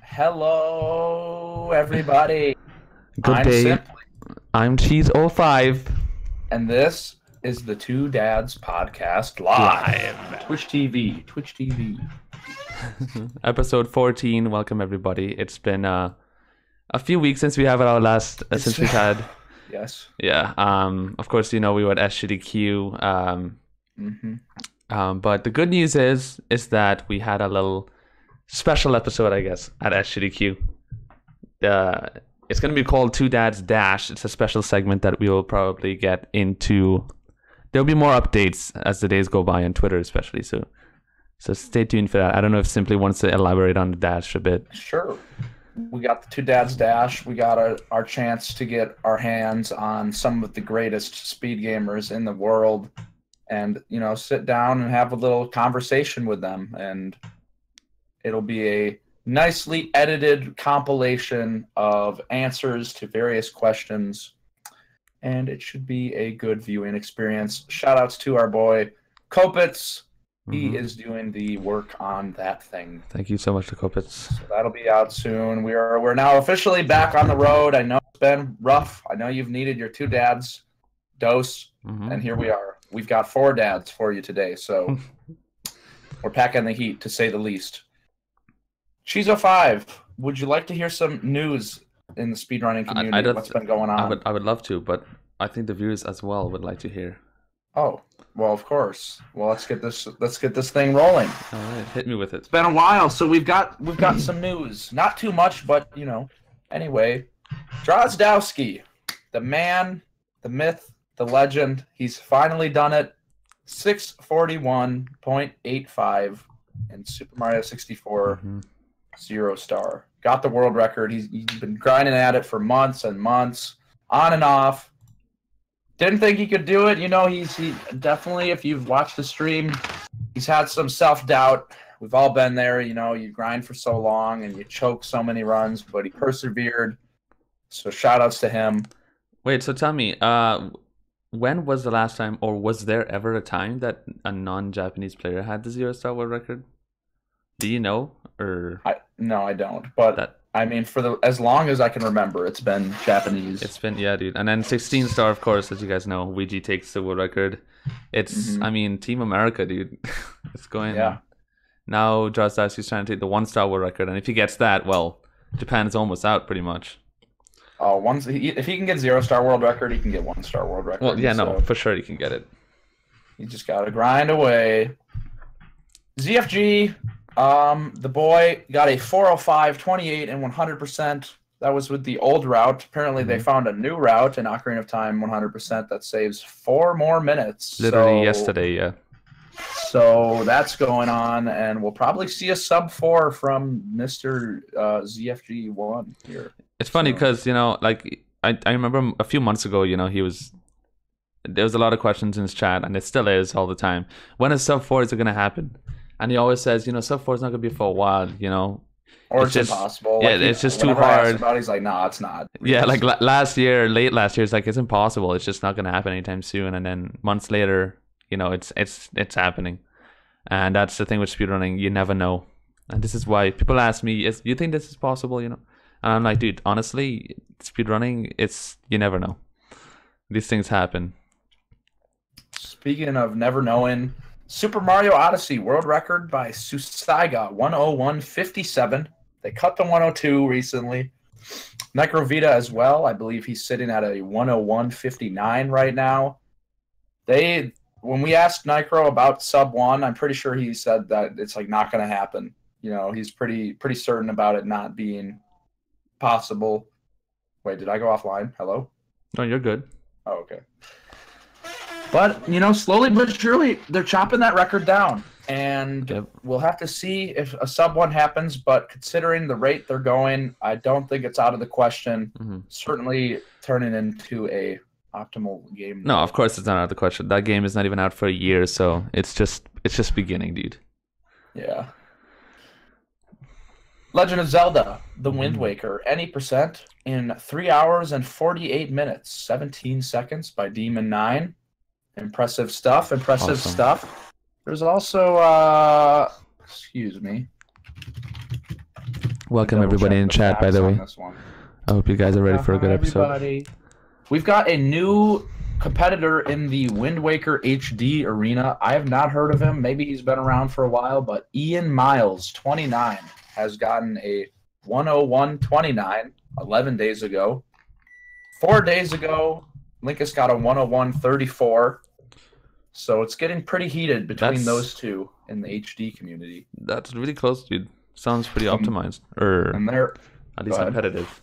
Hello, everybody. Good I'm day. Simply, I'm Cheese05 and this is the Two Dads Podcast live. Twitch TV. Episode 14. Welcome everybody. It's been a few weeks since we have our last since we've had Yes. of course we were at SGDQ but the good news is that we had a little special episode, I guess, at SGDQ. It's going to be called Two Dads Dash. It's a special segment that we will probably get into. There'll be more updates as the days go by on Twitter, especially. So stay tuned for that. I don't know if Simply wants to elaborate on the dash a bit. Sure. We got the Two Dads Dash. We got our chance to get our hands on some of the greatest speed gamers in the world and, sit down and have a little conversation with them. And it'll be a nicely edited compilation of answers to various questions, and it should be a good viewing experience. Shout outs to our boy Kopitz. He is doing the work on that thing. Thank you so much to Kopitz. So that'll be out soon. We're now officially back on the road. I know it's been rough. I know you've needed your Two Dads dose, and here we are. We've got 4 dads for you today, so we're packing the heat, to say the least. Cheese05, would you like to hear some news in the speedrunning community? What's been going on? I would love to, but I think the viewers as well would like to hear. Oh, well, of course. Well, let's get this thing rolling. All right, hit me with it. It's been a while, so we've got some news. Not too much, but Anyway, Drozdowski, the man, the myth, the legend. He's finally done it. 641.85 in Super Mario 64. 0 star. Got the world record. He's been grinding at it for months and months, on and off. Didn't think he could do it. He definitely, if you've watched the stream, he's had some self-doubt. We've all been there. You grind for so long and you choke so many runs, but he persevered. So shout outs to him. Wait, so tell me, when was the last time, or was there ever a time that a non-Japanese player had the 0 star world record? Do you know? Or no, I don't. But for as long as I can remember, it's been Japanese. It's been, yeah, dude. And then 16 star, of course, as you guys know, Ouija takes the world record. It's Team America, dude. It's going. Yeah. Now Drozdowski's trying to take the 1 star world record, and if he gets that, well, Japan is almost out, pretty much. Oh, if he can get 0 star world record, he can get 1 star world record. Well, yeah, no, for sure he can get it. You just gotta grind away. ZFG. The boy got a 405, 28, and 100%. That was with the old route. Apparently, they found a new route in Ocarina of Time 100% that saves 4 more minutes. Literally yesterday, yeah. So that's going on, and we'll probably see a sub 4 from Mr. ZFG1 here. It's funny because, I remember a few months ago, there was a lot of questions in his chat, and it still is all the time. When is sub 4 going to happen? And he always says, sub 4 is not going to be for a while, Or it's just impossible. Yeah, it's just too hard. He's like, no, it's not. Yeah, like late last year, it's like, it's impossible. It's just not going to happen anytime soon. And then months later, it's happening. And that's the thing with speedrunning. You never know. And this is why people ask me, you think this is possible, And I'm like, dude, honestly, speedrunning, you never know. These things happen. Speaking of never knowing, Super Mario Odyssey world record by Susaiga, 101.57. They cut the 102 recently. Necrovita as well. I believe he's sitting at a 101.59 right now. When we asked Nicro about sub 1, I'm pretty sure he said that it's not going to happen. He's pretty certain about it not being possible. Wait, did I go offline? Hello? No, you're good. Oh, okay. But, slowly but surely, they're chopping that record down. And we'll have to see if a sub 1 happens. But considering the rate they're going, I don't think it's out of the question. Certainly turning into a optimal game. No, of course it's not out of the question. That game is not even out for a year, so it's just beginning, dude. Yeah. Legend of Zelda, The Wind Waker, any percent in 3 hours and 48 minutes, 17 seconds by Demon9. Impressive stuff. Awesome. There's also, excuse me. Welcome everybody in chat, by the way. I hope you guys are ready for a good episode. Everybody. We've got a new competitor in the Wind Waker HD arena. I have not heard of him. Maybe he's been around for a while, but Ian Miles, 29, has gotten a 101.29 11 days ago. 4 days ago, Linkus got a 101.34. So it's getting pretty heated between those two in the HD community. That's really close, dude. Sounds pretty optimized, or and they're at least competitive.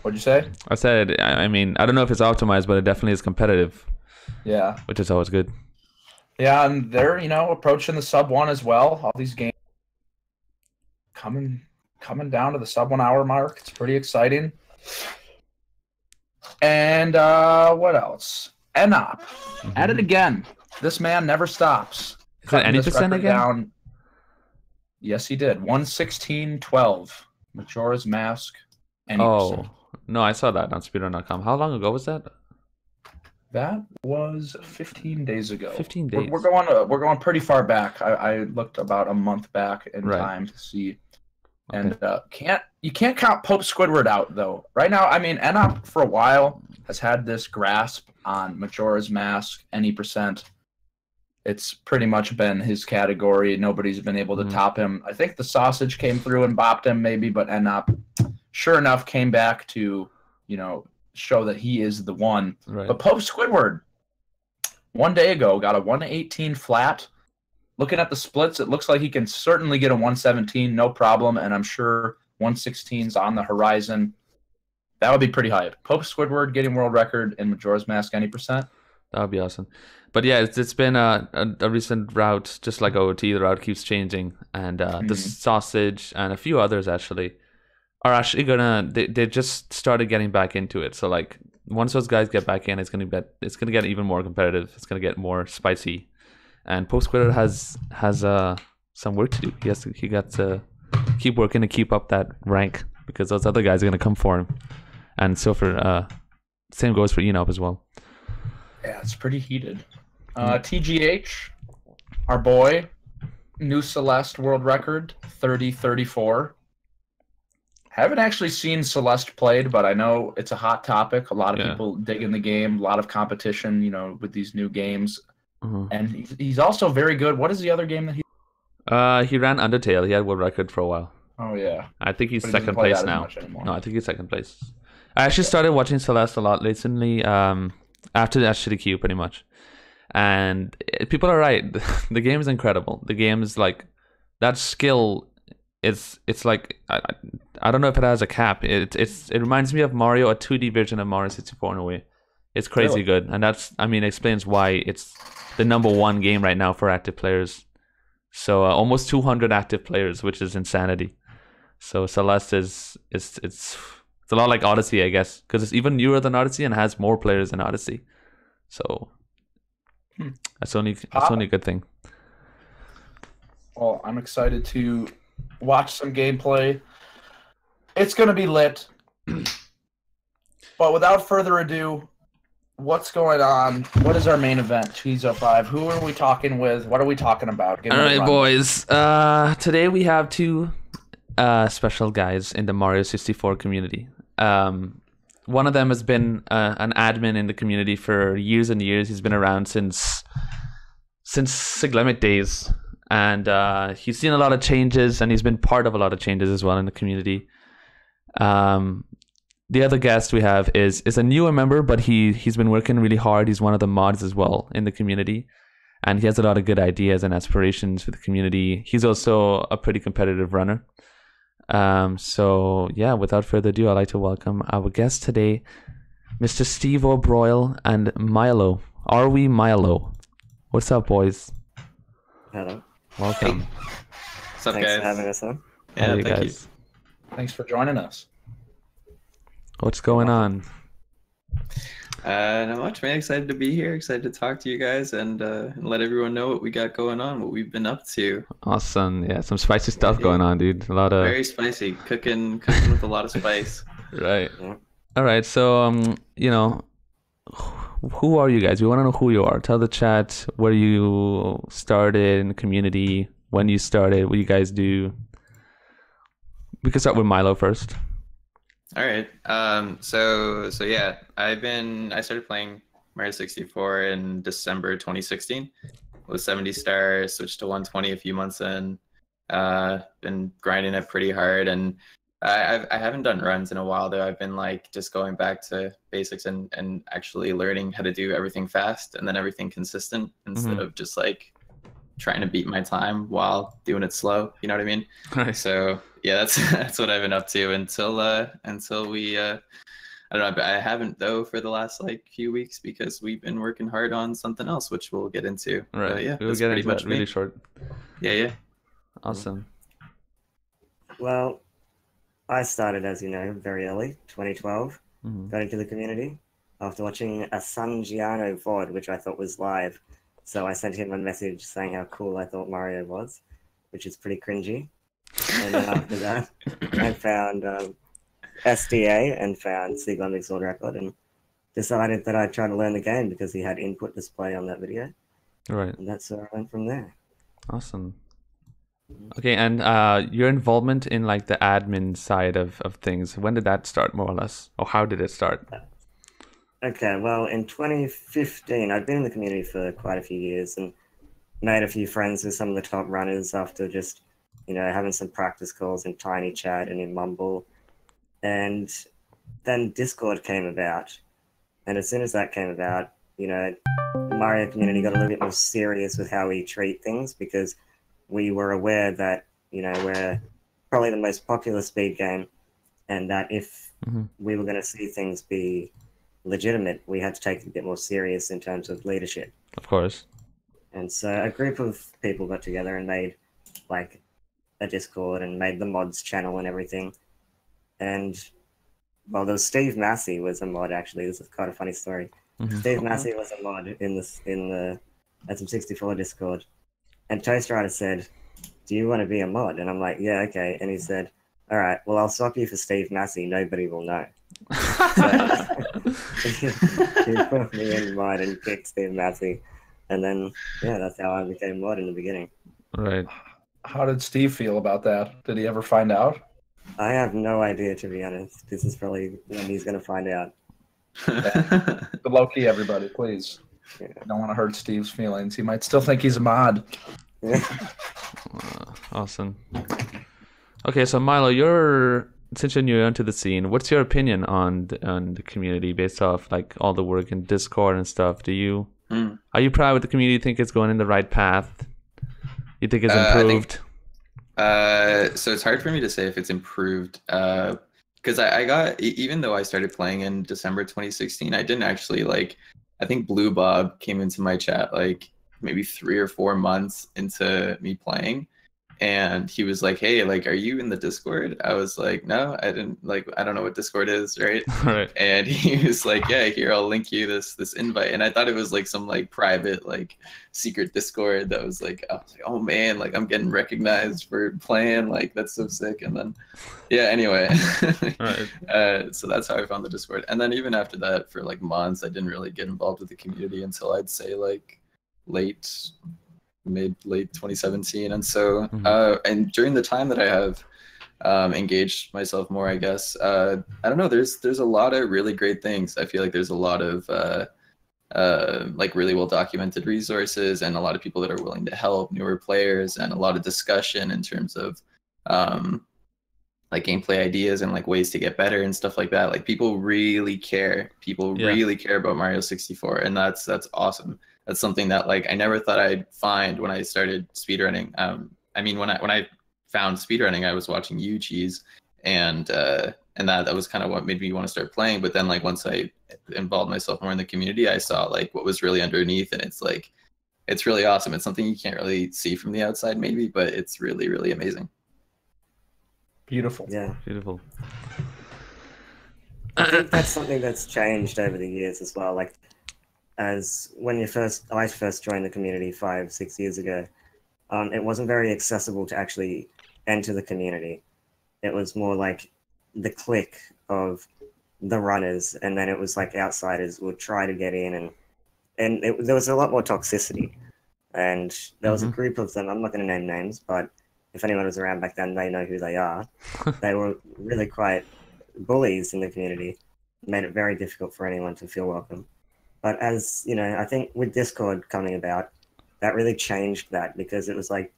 What'd you say? I said, I mean, I don't know if it's optimized, but it definitely is competitive. Yeah. Which is always good. Yeah, and they're, approaching the sub 1 as well. All these games coming down to the sub 1 hour mark. It's pretty exciting. And what else? Enop. At it again. This man never stops. Is that any percent again? Down. Yes, he did. 116.12. Majora's Mask. Oh, no, I saw that on speedrun.com. How long ago was that? That was 15 days ago. 15 days. We're going pretty far back. I looked about a month back in time to see. And you can't count Pope Squidward out though. Right now, I mean, Enop for a while has had this grasp on Majora's Mask, any percent. It's pretty much been his category. Nobody's been able to top him. I think the sausage came through and bopped him maybe, but Enop, sure enough, came back to, show that he is the one. Right. But Pope Squidward, 1 day ago, got a 118 flat. Looking at the splits, it looks like he can certainly get a 117, no problem, and I'm sure 116's on the horizon. That would be pretty hype. Pope Squidward getting world record in Majora's Mask, any percent. That would be awesome. But yeah, it's been a recent route, just like OOT, the route keeps changing. And the sausage and a few others actually are actually they just started getting back into it. So like once those guys get back in, it's gonna get even more competitive. It's gonna get more spicy. And Pope Squidward has some work to do. He got to keep working to keep up that rank because those other guys are gonna come for him. And so for same goes for Enop as well. Yeah, it's pretty heated. TGH, our boy, new Celeste world record, 30-34. Haven't actually seen Celeste played, but I know it's a hot topic. A lot of people digging the game, a lot of competition, with these new games. And he's also very good. What is the other game that he? He ran Undertale. He had world record for a while. Oh yeah. I think he's second place now. No, I think he's second place. I actually started watching Celeste a lot recently. After the SGDQ, pretty much. And people are right. The game is incredible. The game is like that skill. It's like I don't know if it has a cap. It reminds me of Mario, a 2D version of Mario 64 in a way. It's crazy good, and it explains why it's the #1 game right now for active players. So almost 200 active players, which is insanity. So Celeste is it's a lot like Odyssey, I guess, because it's even newer than Odyssey and has more players than Odyssey. So that's only a good thing. Well, I'm excited to watch some gameplay. It's going to be lit. But without further ado, what's going on? What is our main event? Cheezo 5. Who are we talking with? What are we talking about? All right, boys. Today we have two special guys in the Mario 64 community. One of them has been an admin in the community for years and years. He's been around since Siglemit days, and he's seen a lot of changes, and he's been part of a lot of changes as well in the community. The other guest we have is a newer member, but he's been working really hard. He's one of the mods as well in the community, and he has a lot of good ideas and aspirations for the community. He's also a pretty competitive runner. So yeah, without further ado, I'd like to welcome our guest today, Mr. Steveobroil and Milo. ARWYmilo. What's up, boys? Hello. Welcome. What's up, Thanks guys? for having us on. Yeah, thank you. Thanks for joining us. What's going on? Not much, man. Excited to be here. Excited to talk to you guys and let everyone know what we got going on, what we've been up to. Awesome. Yeah, some spicy stuff going on, dude. A lot of very spicy. Cooking with a lot of spice. Right. Yeah. All right. So who are you guys? We want to know who you are. Tell the chat where you started in the community, when you started, what you guys do. we could start with Milo first. All right. So yeah, I started playing Mario 64 in December 2016. Was 70 stars, switched to 120 a few months in. Been grinding it pretty hard, and I haven't done runs in a while though. I've been like just going back to basics and actually learning how to do everything fast and then everything consistent instead of just like trying to beat my time while doing it slow. You know what I mean? Right. So yeah, that's what I've been up to until we I don't know. But I haven't though for the last like few weeks because we've been working hard on something else, which we'll get into. Right. But yeah, We'll that's get pretty into much that really me. short. Yeah. Awesome. Well, I started, as you know, very early, 2012, Mhm. got into the community after watching a Sangiano VOD, which I thought was live. So I sent him a message saying how cool I thought Mario was, which is pretty cringy. And then after that, I found SDA and found Siegler Mixed World Record and decided that I'd try to learn the game because he had input display on that video. Right. And that's where I went from there. Awesome. Okay, and your involvement in like the admin side of things, when did that start more or less? Or how did it start? Okay, well, in 2015, I'd been in the community for quite a few years and made a few friends with some of the top runners after just, having some practice calls in Tiny Chat and in Mumble. And then Discord came about. And as soon as that came about, the Mario community got a little bit more serious with how we treat things because we were aware that, we're probably the most popular speed game and that if we were going to see things be legitimate, we had to take it a bit more serious in terms of leadership. Of course. And so a group of people got together and made like a Discord and made the mods channel and everything. And well, there was Steve Massey was a mod actually. This is quite a funny story. Steve Massey was a mod in the SM64 Discord. And Toast Rider said, "Do you want to be a mod?" And I'm like, "Yeah, okay." And he said, "All right, well, I'll swap you for Steve Massey. Nobody will know." He put me in mod and picked Steve Massey. And then, yeah, that's how I became mod in the beginning. Right. How did Steve feel about that? Did he ever find out? I have no idea, to be honest. This is probably when he's going to find out. But low-key, everybody, please. Yeah. I don't want to hurt Steve's feelings. He might still think he's a mod. Awesome. Okay, so Milo, since you're new into the scene, what's your opinion on the community based off like all the work in Discord and stuff? Are you proud with the community? You think it's going in the right path? You think it's improved? So it's hard for me to say if it's improved because I got, even though I started playing in December 2016, I didn't actually I think Blue Bob came into my chat like maybe 3 or 4 months into me playing. And he was like, "Hey, are you in the Discord?" I was like, "No, I didn't. I don't know what Discord is, right?" Right. And he was like, "Yeah, here, I'll link you this invite." And I thought it was some private secret Discord that was I was like, "Oh man, I'm getting recognized for playing. That's so sick." And then, yeah, anyway, Right. so that's how I found the Discord. And then even after that, for months, I didn't really get involved with the community until I'd say late 2017. And so and during the time that I have engaged myself more, I guess I don't know, there's a lot of really great things. I feel like there's a lot of really well documented resources and a lot of people that are willing to help newer players and a lot of discussion in terms of gameplay ideas and ways to get better and stuff like that. People really care. Really care about Mario 64, and that's awesome. That's something that I never thought I'd find when I started speedrunning. I mean, when I found speedrunning, I was watching you, Cheese, and that was kind of what made me want to start playing. But then once I involved myself more in the community, I saw what was really underneath, and it's really awesome. It's something you can't really see from the outside maybe, but it's really, really amazing. Beautiful. Yeah. Beautiful. I think that's something that's changed over the years as well. As when I first joined the community 5-6 years ago, it wasn't very accessible to actually enter the community. It was more the clique of the runners, and then it was outsiders would try to get in, and there was a lot more toxicity. And there was a group of them, I'm not going to name names, but if anyone was around back then, they know who they are. They were really quite bullies in the community. It made it very difficult for anyone to feel welcome. But as you know, I think with Discord coming about, that really changed that, because it was like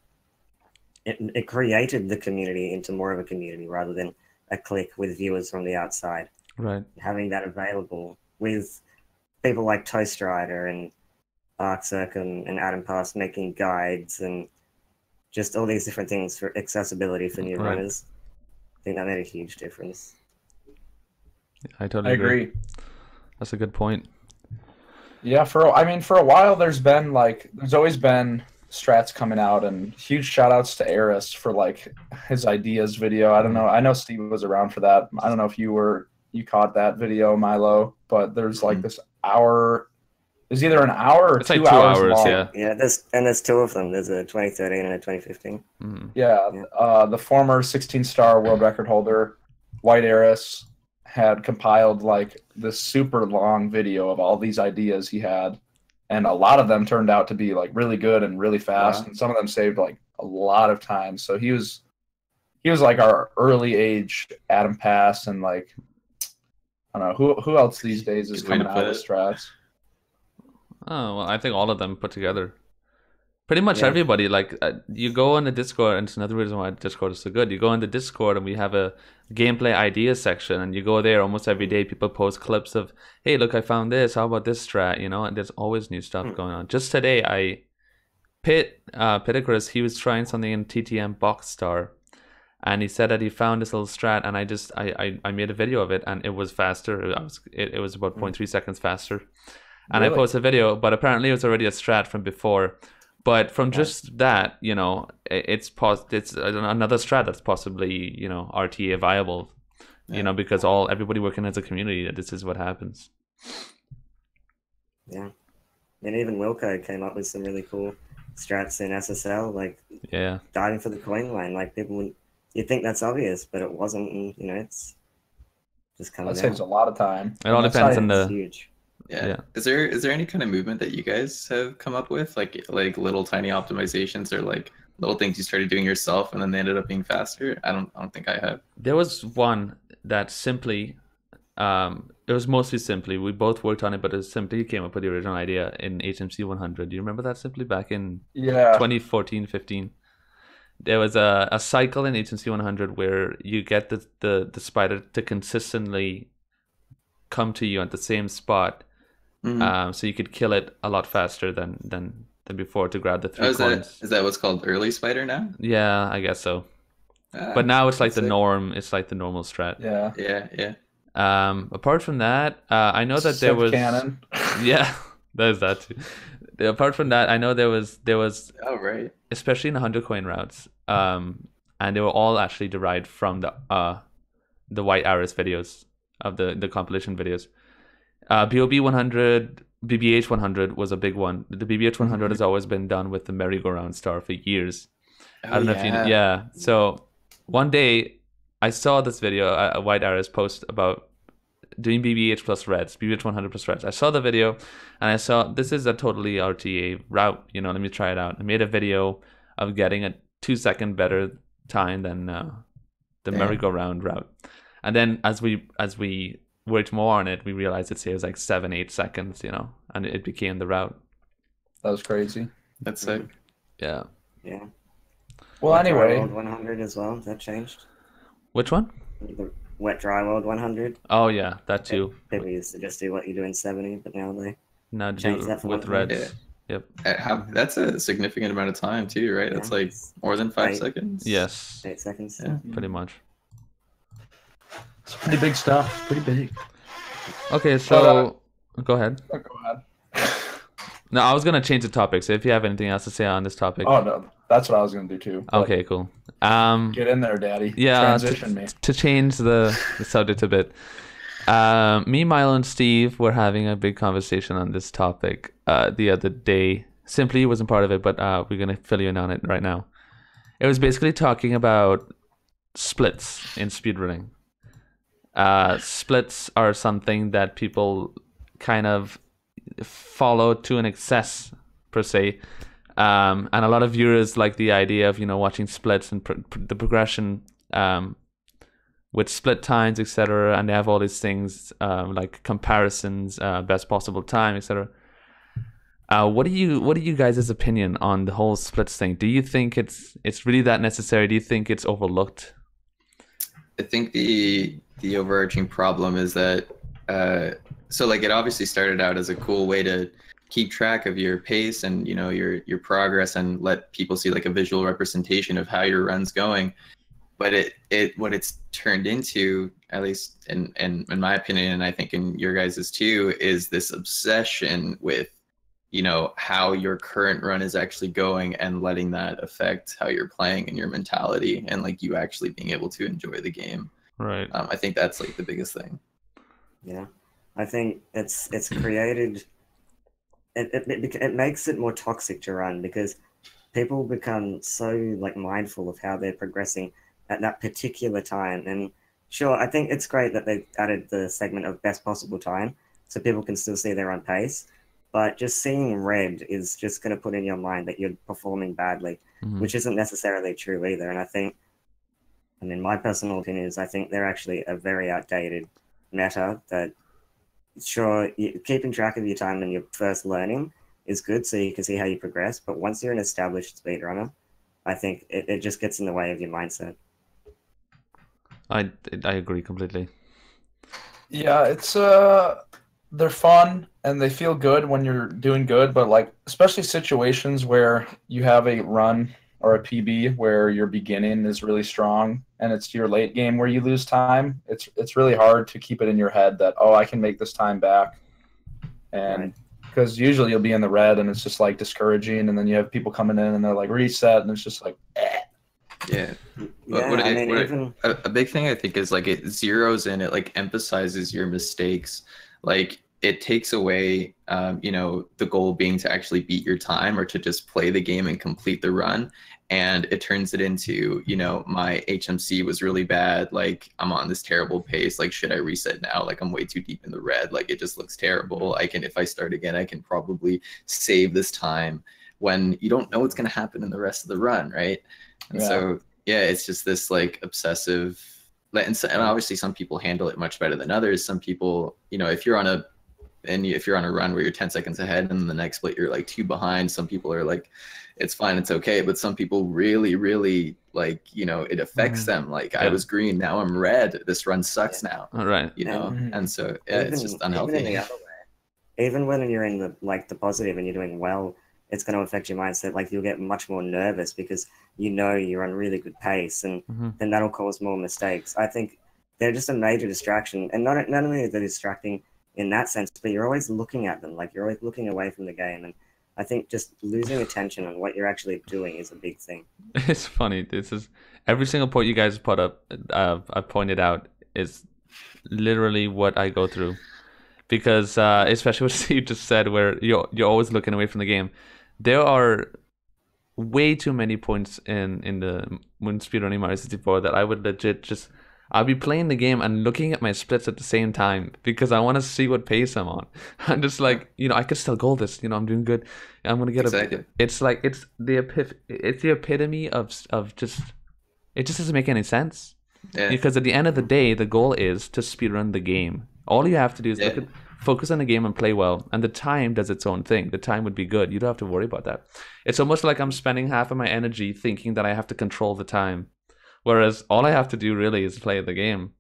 it created the community into more of a community rather than a clique with viewers from the outside. Right. Having that available with people like Toast Rider and Arcserk and Adam Pass making guides and just all these different things for accessibility for new runners. I think that made a huge difference. I totally agree. That's a good point. Yeah, for a while there's always been strats coming out, and huge shout outs to Eris for like his ideas video. I don't know. I know Steve was around for that. I don't know if you caught that video, Milo, but there's like this hour. There's either an hour or it's 2 like 2 hours hours long. Yeah, there's two of them. There's a 2013 and a 2015. Yeah. The former 16-star world record holder, White Eris, had compiled like this super long video of all these ideas he had, and a lot of them turned out to be like really good and really fast, and some of them saved like a lot of time. So he was like our early age Adam Pass, and like I don't know who else these days is coming out with strats. Oh, well, I think all of them put together. Pretty much everybody. Like, you go on the Discord, and it's another reason why Discord is so good. You go on the Discord, and we have a gameplay ideas section, and you go there almost every day. People post clips of, hey, look, I found this. How about this strat? You know, and there's always new stuff going on. Just today, Pittacris, he was trying something in TTM Box Star, and he said that he found this little strat, and I made a video of it, and it was faster. It was about 0.3 seconds faher. And really? I posted a video, but apparently it was already a strat from before. But from just that, you know, it's another strat that's possibly, you know, RTA viable, you know, because everybody working as a community, this is what happens. Yeah. And even Wilco came up with some really cool strats in SSL, like diving for the coin line. Like you'd think that's obvious, but it wasn't. And, you know, it's just kind of. That saves a lot of time. It all depends on the. Huge. Yeah. Is there any kind of movement that you guys have come up with, like little tiny optimizations or like little things you started doing yourself and then they ended up being faster? I don't think I have. There was one that simply, it was mostly simply. We both worked on it, but it simply came up with the original idea in HMC 100. Do you remember that simply back in 2014-15? There was a cycle in HMC 100 where you get the spider to consistently come to you at the same spot. So you could kill it a lot faster than before to grab the 3 coins. Is that what's called early spider now? Yeah, I guess so. But now it's like the norm. It's like the normal strat. Yeah. Apart from that, I know that there was cannon. Yeah, there's that too. Apart from that, I know there was. Oh right. Especially in the 100 coin routes, and they were all actually derived from the White Aris videos of the compilation videos. BOB 100, BBH 100 was a big one. The BBH 100 has always been done with the merry-go-round star for years. I don't know if you know. Yeah. So one day I saw this video, a White Aris post about doing BBH plus reds, BBH 100 plus reds. I saw the video and I saw this is a totally RTA route. You know, let me try it out. I made a video of getting a 2-second better time than the merry-go-round route. And then as we worked more on it, we realized it saves like 7-8 seconds, you know, and it became the route. That was crazy. That's sick. Yeah. Well, anyway, World 100 as well. That changed. Which one? The Wet Dry World 100. Oh yeah, that too. People used to just do what you do in 70, but now they do that with reds. Yep. That's a significant amount of time too, right? That's like more than 5 seconds. Yes. 8 seconds. Yeah. Pretty much. It's pretty big stuff. Pretty big. Okay, so go ahead. Go ahead. No, I was gonna change the topic. So if you have anything else to say on this topic. Oh no, that's what I was gonna do too. Okay, cool. Get in there, Daddy. Yeah. Transition me. To change the subject a bit. Me, Milo, and Steve were having a big conversation on this topic the other day. Simply wasn't part of it, but we're gonna fill you in on it right now. It was basically talking about splits in speedrunning. Splits are something that people kind of follow to an excess, per se. And a lot of viewers like the idea of, you know, watching splits and the progression with split times, etc. And they have all these things like comparisons, best possible time, etc. What do you guys' opinion on the whole splits thing? Do you think it's really that necessary? Do you think it's overlooked? I think the overarching problem is that so like it obviously started out as a cool way to keep track of your pace and, you know, your progress, and let people see like a visual representation of how your run's going. But what it's turned into, at least in my opinion, and I think in your guys's too, is this obsession with, you know, how your current run is actually going, and letting that affect how you're playing and your mentality, and like you actually being able to enjoy the game. Right. I think that's like the biggest thing. Yeah, I think it's created. It makes it more toxic to run, because people become so like mindful of how they're progressing at that particular time. And sure, I think it's great that they added the segment of best possible time, so people can still see their own pace. But just seeing red is just going to put in your mind that you're performing badly, which isn't necessarily true either. And I think, I mean, my personal opinion is I think they're actually a very outdated meta. That sure, keeping track of your time when you're first learning is good, so you can see how you progress. But once you're an established speedrunner, I think it just gets in the way of your mindset. I agree completely. Yeah, it's they're fun and they feel good when you're doing good, but like especially situations where you have a run or a PB where your beginning is really strong and it's your late game where you lose time, it's really hard to keep it in your head that, oh, I can make this time back. And because usually you'll be in the red and it's just like discouraging, and then you have people coming in and they're like reset, and it's just like Yeah. Yeah, A big thing I think is like it zeroes in, it like emphasizes your mistakes. Like it takes away, you know, the goal being to actually beat your time or to just play the game and complete the run. And it turns it into, you know, my HMC was really bad. Like I'm on this terrible pace. Like, should I reset now? Like I'm way too deep in the red. Like it just looks terrible. If I start again, I can probably save this time, when you don't know what's going to happen in the rest of the run. Right. And so, yeah, it's just this like obsessive, and obviously some people handle it much better than others. Some people, you know, if you're on a run where you're 10 seconds ahead and the next split you're like 2 behind, some people are like, it's fine, it's okay. But some people really, really like, you know, it affects them. Like I was green, now I'm red. This run sucks now. All right. You know, and so it's just unhealthy. Even in the other way, even when you're in the positive and you're doing well, it's going to affect your mindset. Like you'll get much more nervous because you know you're on really good pace, and then that'll cause more mistakes. I think they're just a major distraction, and not only are they distracting in that sense, but you're always looking at them, like you're always looking away from the game. And I think just losing attention on what you're actually doing is a big thing. It's funny. This is every single point you guys put up. I pointed out is literally what I go through, because especially what Steve just said, where you're always looking away from the game. There are way too many points when speedrunning Mario 64 that I would legit I'll be playing the game and looking at my splits at the same time because I want to see what pace I'm on. I'm just like, you know, I could still goal this. You know, I'm doing good. I'm gonna get It's like it's the epitome of just. It just doesn't make any sense. Yeah. Because at the end of the day, the goal is to speedrun the game. All you have to do is focus on the game and play well, and the time does its own thing. The time would be good. You don't have to worry about that. It's almost like I'm spending half of my energy thinking that I have to control the time, whereas all I have to do really is play the game.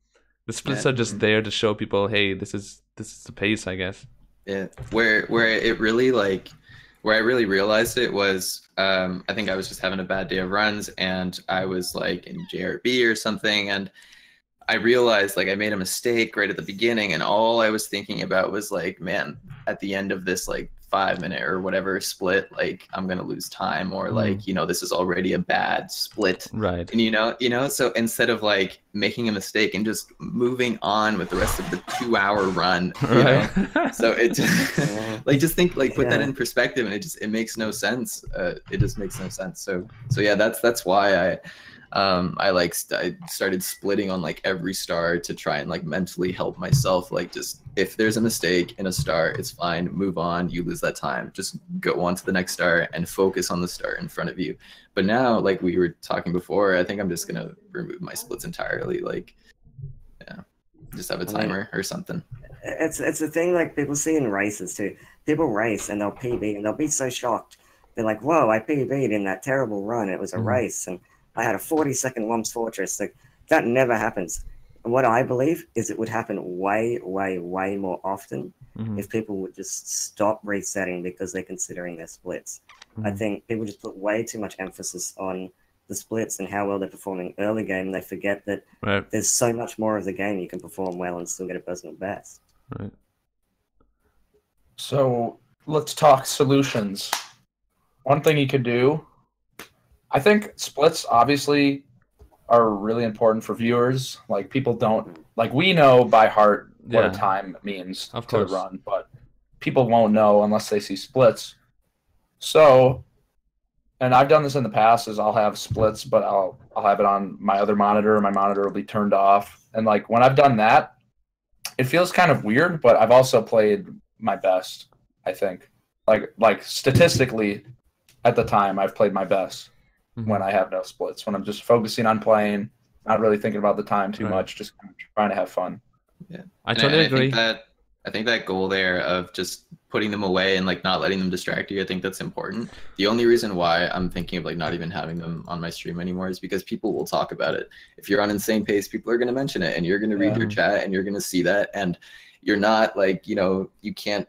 The splits are just there to show people, hey, this is the pace, I guess. Yeah, where I really realized it was, I think I was just having a bad day of runs, and I was like in JRB or something, and I realized like I made a mistake right at the beginning, and all I was thinking about was like, man, at the end of this like 5-minute or whatever split, like I'm gonna lose time, or like, you know, this is already a bad split, right? And you know, so instead of like making a mistake and just moving on with the rest of the 2-hour run, you know, so it just, like just think like put that in perspective, and it makes no sense. It just makes no sense. So yeah, that's why I started splitting on like every star to try and like mentally help myself. Like, just if there's a mistake in a star, it's fine. Move on. You lose that time. Just go on to the next star and focus on the star in front of you. But now, like we were talking before, I think I'm just gonna remove my splits entirely. Like, yeah, just have a timer or something. It's a thing like people see in races too. People race and they'll PB and they'll be so shocked. They're like, "Whoa, I PB'd in that terrible run. It was a race and I had a 40-second Wumps Fortress." Like, that never happens. And what I believe is it would happen way, way, way more often if people would just stop resetting because they're considering their splits. I think people just put way too much emphasis on the splits and how well they're performing early game. And they forget that there's so much more of the game you can perform well and still get a personal best. Right. So let's talk solutions. One thing you could do, I think splits obviously are really important for viewers. Like, people don't, like, we know by heart what a time means to run, but people won't know unless they see splits. So, and I've done this in the past, is I'll have splits, but I'll have it on my other monitor. My monitor will be turned off. And like, when I've done that, it feels kind of weird, but I've also played my best, I think. Like statistically, at the time, I've played my best when I have no splits, when I'm just focusing on playing, not really thinking about the time too much, just kind of trying to have fun. Yeah, I totally agree. I think that goal there of just putting them away and like not letting them distract you, I think that's important. The only reason why I'm thinking of like not even having them on my stream anymore is because people will talk about it. If you're on Insane Pace, people are going to mention it, and you're going to read your chat, and you're going to see that, and you're not like, you know, you can't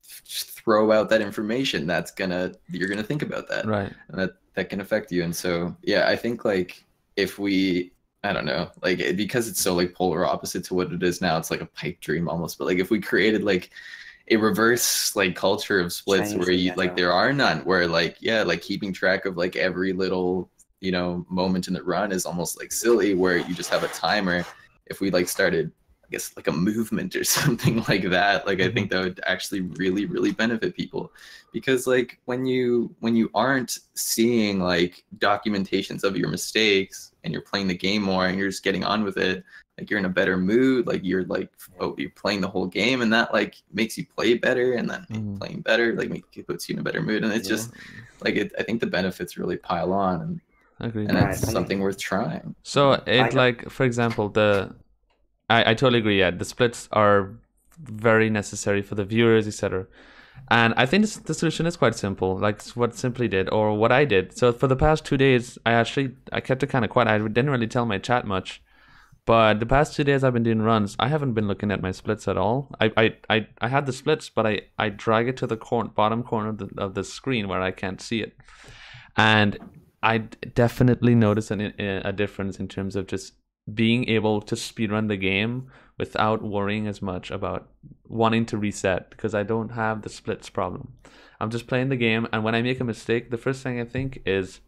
throw out that information. You're gonna think about that, right? And that can affect you. And so, yeah, I think like if we, I don't know, like, because it's so like polar opposite to what it is now, it's like a pipe dream almost. But like, if we created like a reverse like culture of splits where you like there are none, where like, yeah, like keeping track of like every little, you know, moment in the run is almost like silly, where you just have a timer. If we like started, I guess, like a movement or something like that, like I think that would actually really, really benefit people. Because like when you aren't seeing like documentations of your mistakes, and you're playing the game more and you're just getting on with it, like you're in a better mood, like you're like, oh, you're playing the whole game, and that like makes you play better, and then playing better like it puts you in a better mood. And it's just like I think the benefits really pile on, and it's something worth trying. So like, for example, I totally agree. Yeah, the splits are very necessary for the viewers, etc. And I think the solution is quite simple, like what Simply did, or what I did. So for the past 2 days, I kept it kind of quiet. I didn't really tell my chat much. But the past 2 days I've been doing runs, I haven't been looking at my splits at all. I had the splits, but I drag it to the bottom corner of the screen where I can't see it. And I definitely noticed a difference in terms of just being able to speedrun the game without worrying as much about wanting to reset, because I don't have the splits problem. I'm just playing the game, and when I make a mistake, the first thing I think is,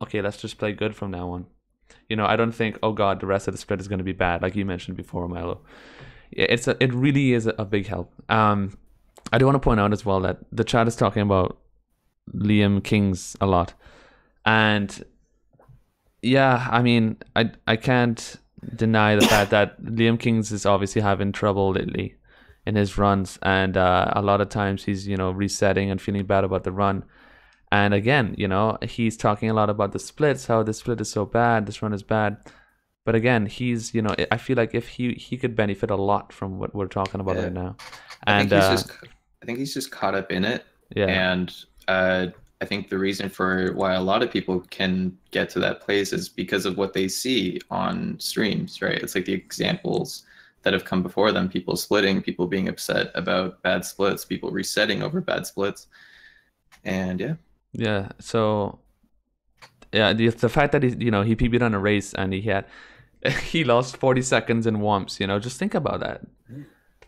okay, let's just play good from now on. You know, I don't think, oh god, the rest of the split is going to be bad, like you mentioned before, Milo. It really is a big help. I do want to point out as well that the chat is talking about Liam Kings a lot, and yeah, I mean, I can't deny the fact that Liam Kings is obviously having trouble lately in his runs, and a lot of times he's, you know, resetting and feeling bad about the run. And again, you know, he's talking a lot about the splits, how the split is so bad, this run is bad. But again, he's, you know, I feel like if he could benefit a lot from what we're talking about right now. And I think he's just caught up in it. Yeah. And I think the reason for why a lot of people can get to that place is because of what they see on streams, right? It's like the examples that have come before them, people splitting, people being upset about bad splits, people resetting over bad splits. And yeah. So yeah, the fact that he PB'd on a race and he lost 40 seconds in Wumps, you know, just think about that.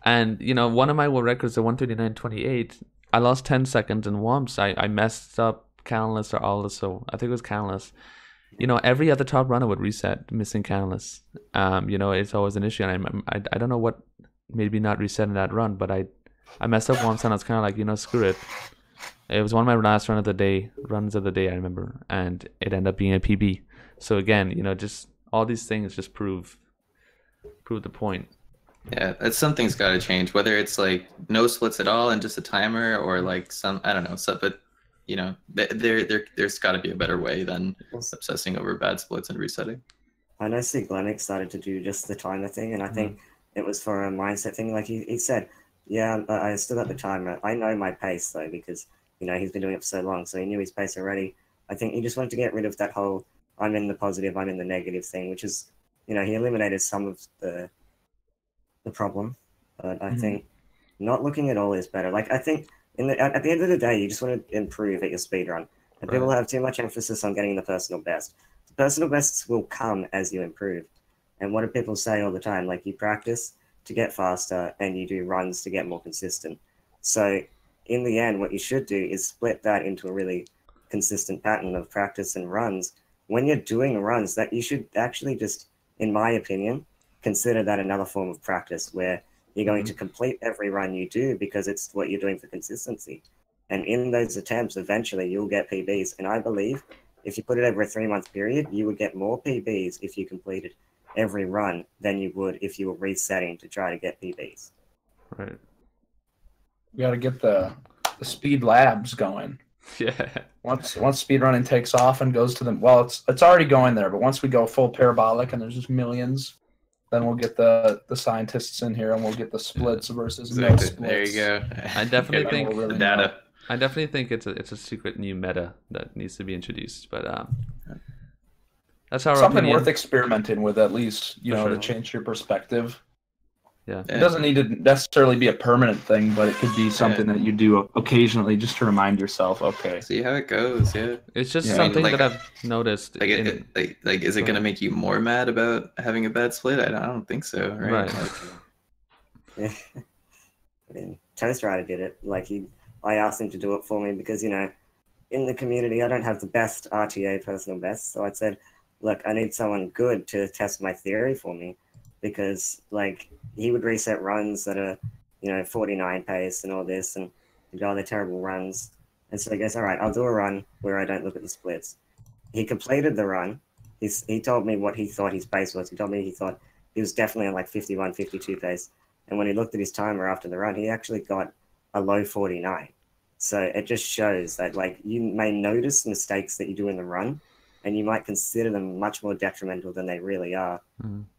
And, you know, one of my world records, the 139.28, I lost 10 seconds in Wumps. I messed up Canalus or Aldous, so I think it was Canalus. You know, every other top runner would reset missing Canalus. You know, it's always an issue. And I don't know what made me not reset in that run, but I messed up once and I was kind of like, you know, screw it. It was one of my last runs of the day, I remember, and it ended up being a PB. So again, just all these things just prove the point. Yeah, that's something's got to change. Whether it's like no splits at all and just a timer, or like some, I don't know. So, but there's got to be a better way than obsessing over bad splits and resetting. I know Siglenic started to do just the timer thing, and I think it was for a mindset thing. Like he said, yeah, I still got the timer. I know my pace though, because he's been doing it for so long, so he knew his pace already. I think he just wanted to get rid of that whole I'm in the positive, I'm in the negative thing, which is, he eliminated some of the problem. But I think not looking at all is better. Like, I think at the end of the day, you just want to improve at your speedrun. And people have too much emphasis on getting the personal best. The personal bests will come as you improve. And what do people say all the time? Like, you practice to get faster and you do runs to get more consistent. So in the end, what you should do is split that into a really consistent pattern of practice and runs. When you're doing runs, that you should actually just, in my opinion, consider that another form of practice where you're going to complete every run you do because it's what you're doing for consistency. And in those attempts, eventually you'll get PBs. And I believe if you put it over a 3-month period, you would get more PBs if you completed every run than you would if you were resetting to try to get PBs. Right. We got to get the speed labs going. Yeah. Once speedrunning takes off and goes to them, well, it's already going there, but once we go full parabolic and there's just millions, then we'll get the scientists in here and we'll get the splits versus no splits. There you go. I definitely think really the data. I definitely think it's a secret new meta that needs to be introduced, but that's our something opinion. worth experimenting with, at least, sure. to change your perspective. Yeah. It doesn't need to necessarily be a permanent thing, but it could be something that you do occasionally just to remind yourself, okay. See how it goes, yeah. It's just something that I've noticed. Like, is it going to make you more mad about having a bad split? I don't think so, right? Yeah. I mean, Toast Rider did it. Like, I asked him to do it for me because, in the community, I don't have the best RTA personal best. So I said, look, I need someone good to test my theory for me, because, like, he would reset runs that are, 49 pace and all this, and he'd go, they're terrible runs. And so he goes, all right, I'll do a run where I don't look at the splits. He completed the run. He told me what he thought his pace was. He told me he thought he was definitely on like 51, 52 pace. And when he looked at his timer after the run, he actually got a low 49. So it just shows that, like, you may notice mistakes that you do in the run, and you might consider them much more detrimental than they really are.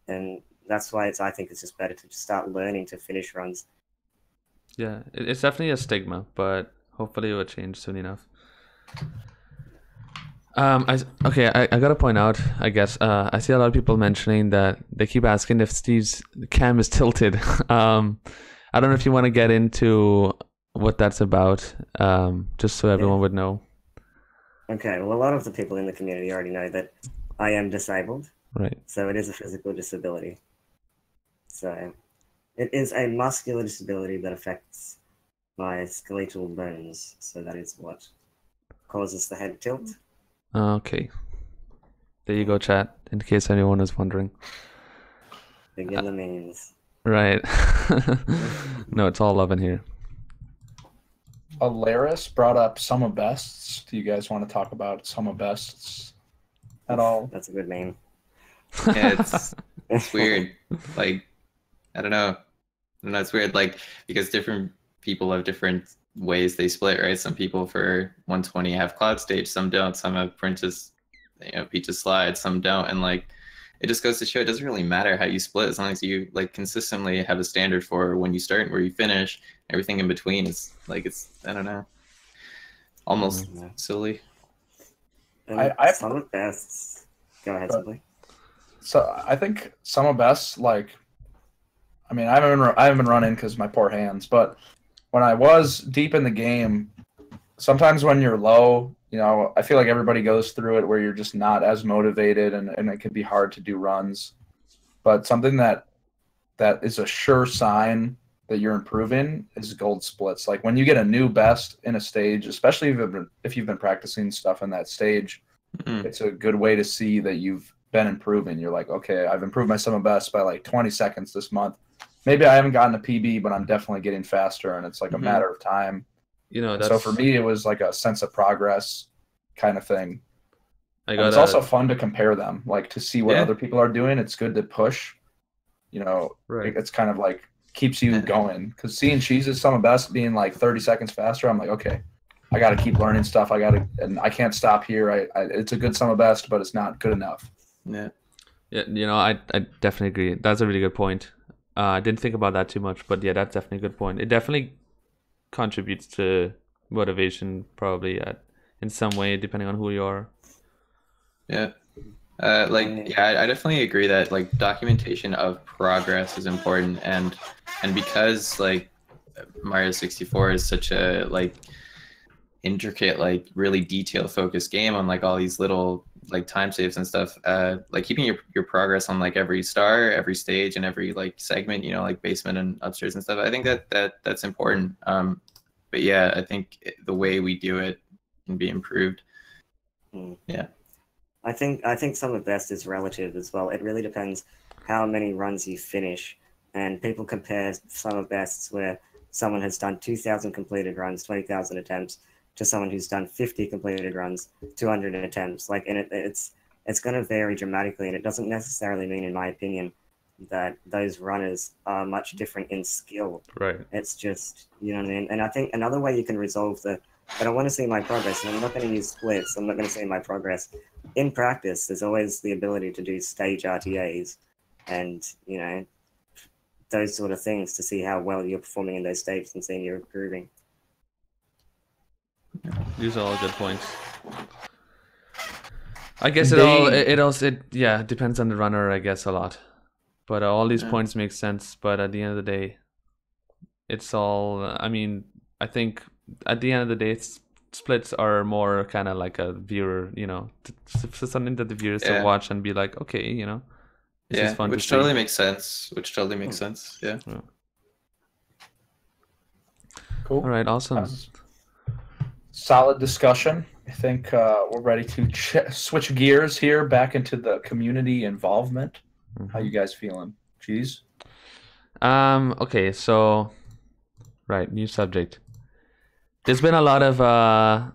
And that's why I think it's just better to just start learning to finish runs. Yeah, it's definitely a stigma, but hopefully it will change soon enough. I gotta point out, I guess, I see a lot of people mentioning that they keep asking if Steve's cam is tilted. I don't know if you want to get into what that's about, just so everyone would know. Okay, well, a lot of the people in the community already know that I am disabled. Right. So it is a physical disability. So it is a muscular disability that affects my skeletal bones. So that is what causes the head tilt. Okay. There you go, chat, in case anyone is wondering. Begin the memes. Right. No, it's all love in here. Alaris brought up Summer Bests. Do you guys want to talk about Summer Bests at all? That's a good meme. Yeah, it's weird. Like, I don't know. It's weird, like, because different people have different ways they split, right? Some people for 120 have Cloud Stage, some don't. Some have Princess, Peach's Slide, some don't. And, like, it just goes to show it doesn't really matter how you split, as long as you, like, consistently have a standard for when you start and where you finish. Everything in between is, like, it's, I don't know, almost silly. I Summer Bests. Go ahead, Simply. So I think Summer Bests, like, I mean, I haven't been running because my poor hands, but when I was deep in the game, sometimes when you're low, I feel like everybody goes through it where you're just not as motivated, and it can be hard to do runs. But something that is a sure sign that you're improving is gold splits. Like, when you get a new best in a stage, especially if you've been practicing stuff in that stage, it's a good way to see that you've been improving. You're like, okay, I've improved my summer best by like 20 seconds this month. Maybe I haven't gotten a PB, but I'm definitely getting faster, and it's like a matter of time. So for me, it was like a sense of progress kind of thing. And it's also fun to compare them, like to see what other people are doing. It's good to push. You know, it's kind of like keeps you going, because seeing Cheese's Summer Best being like 30 seconds faster, I'm like, okay, I got to keep learning stuff. And I can't stop here. It's a good Summer Best, but it's not good enough. Yeah, you know, I definitely agree. That's a really good point. I didn't think about that too much, but yeah, that's definitely a good point. It definitely contributes to motivation, probably in some way, depending on who you are. Yeah. I definitely agree that like documentation of progress is important, and because like Mario 64 is such a like intricate, like really detail focused game on like all these little like time saves and stuff, like keeping your progress on like every star, every stage, and every like segment, you know, like basement and upstairs and stuff. I think that's important. But yeah, I think the way we do it can be improved. Yeah. I think Summer Best is relative as well. It really depends how many runs you finish, and people compare Summer Bests where someone has done 2,000 completed runs, 20,000 attempts, to someone who's done 50 completed runs, 200 attempts. Like, and it's going to vary dramatically, and it doesn't necessarily mean, in my opinion, that those runners are much different in skill. Right. It's just, you know what I mean? And I think another way you can resolve but I want to see my progress, and I'm not going to use splits. I'm not going to see my progress. In practice, there's always the ability to do stage RTAs and, you know, those sort of things to see how well you're performing in those stages and seeing you're improving. These are all good points. I guess it depends on the runner, I guess, a lot. But all these points make sense. But at the end of the day, it's all, I mean, I think at the end of the day, splits are more kind of like a viewer, you know, something that the viewers to watch and be like, okay, you know, this is fun which totally makes sense. Yeah. Cool. All right, awesome. Solid discussion. I think we're ready to switch gears here back into the community involvement. How you guys feeling? Cheese? Okay, so new subject. There's been a lot of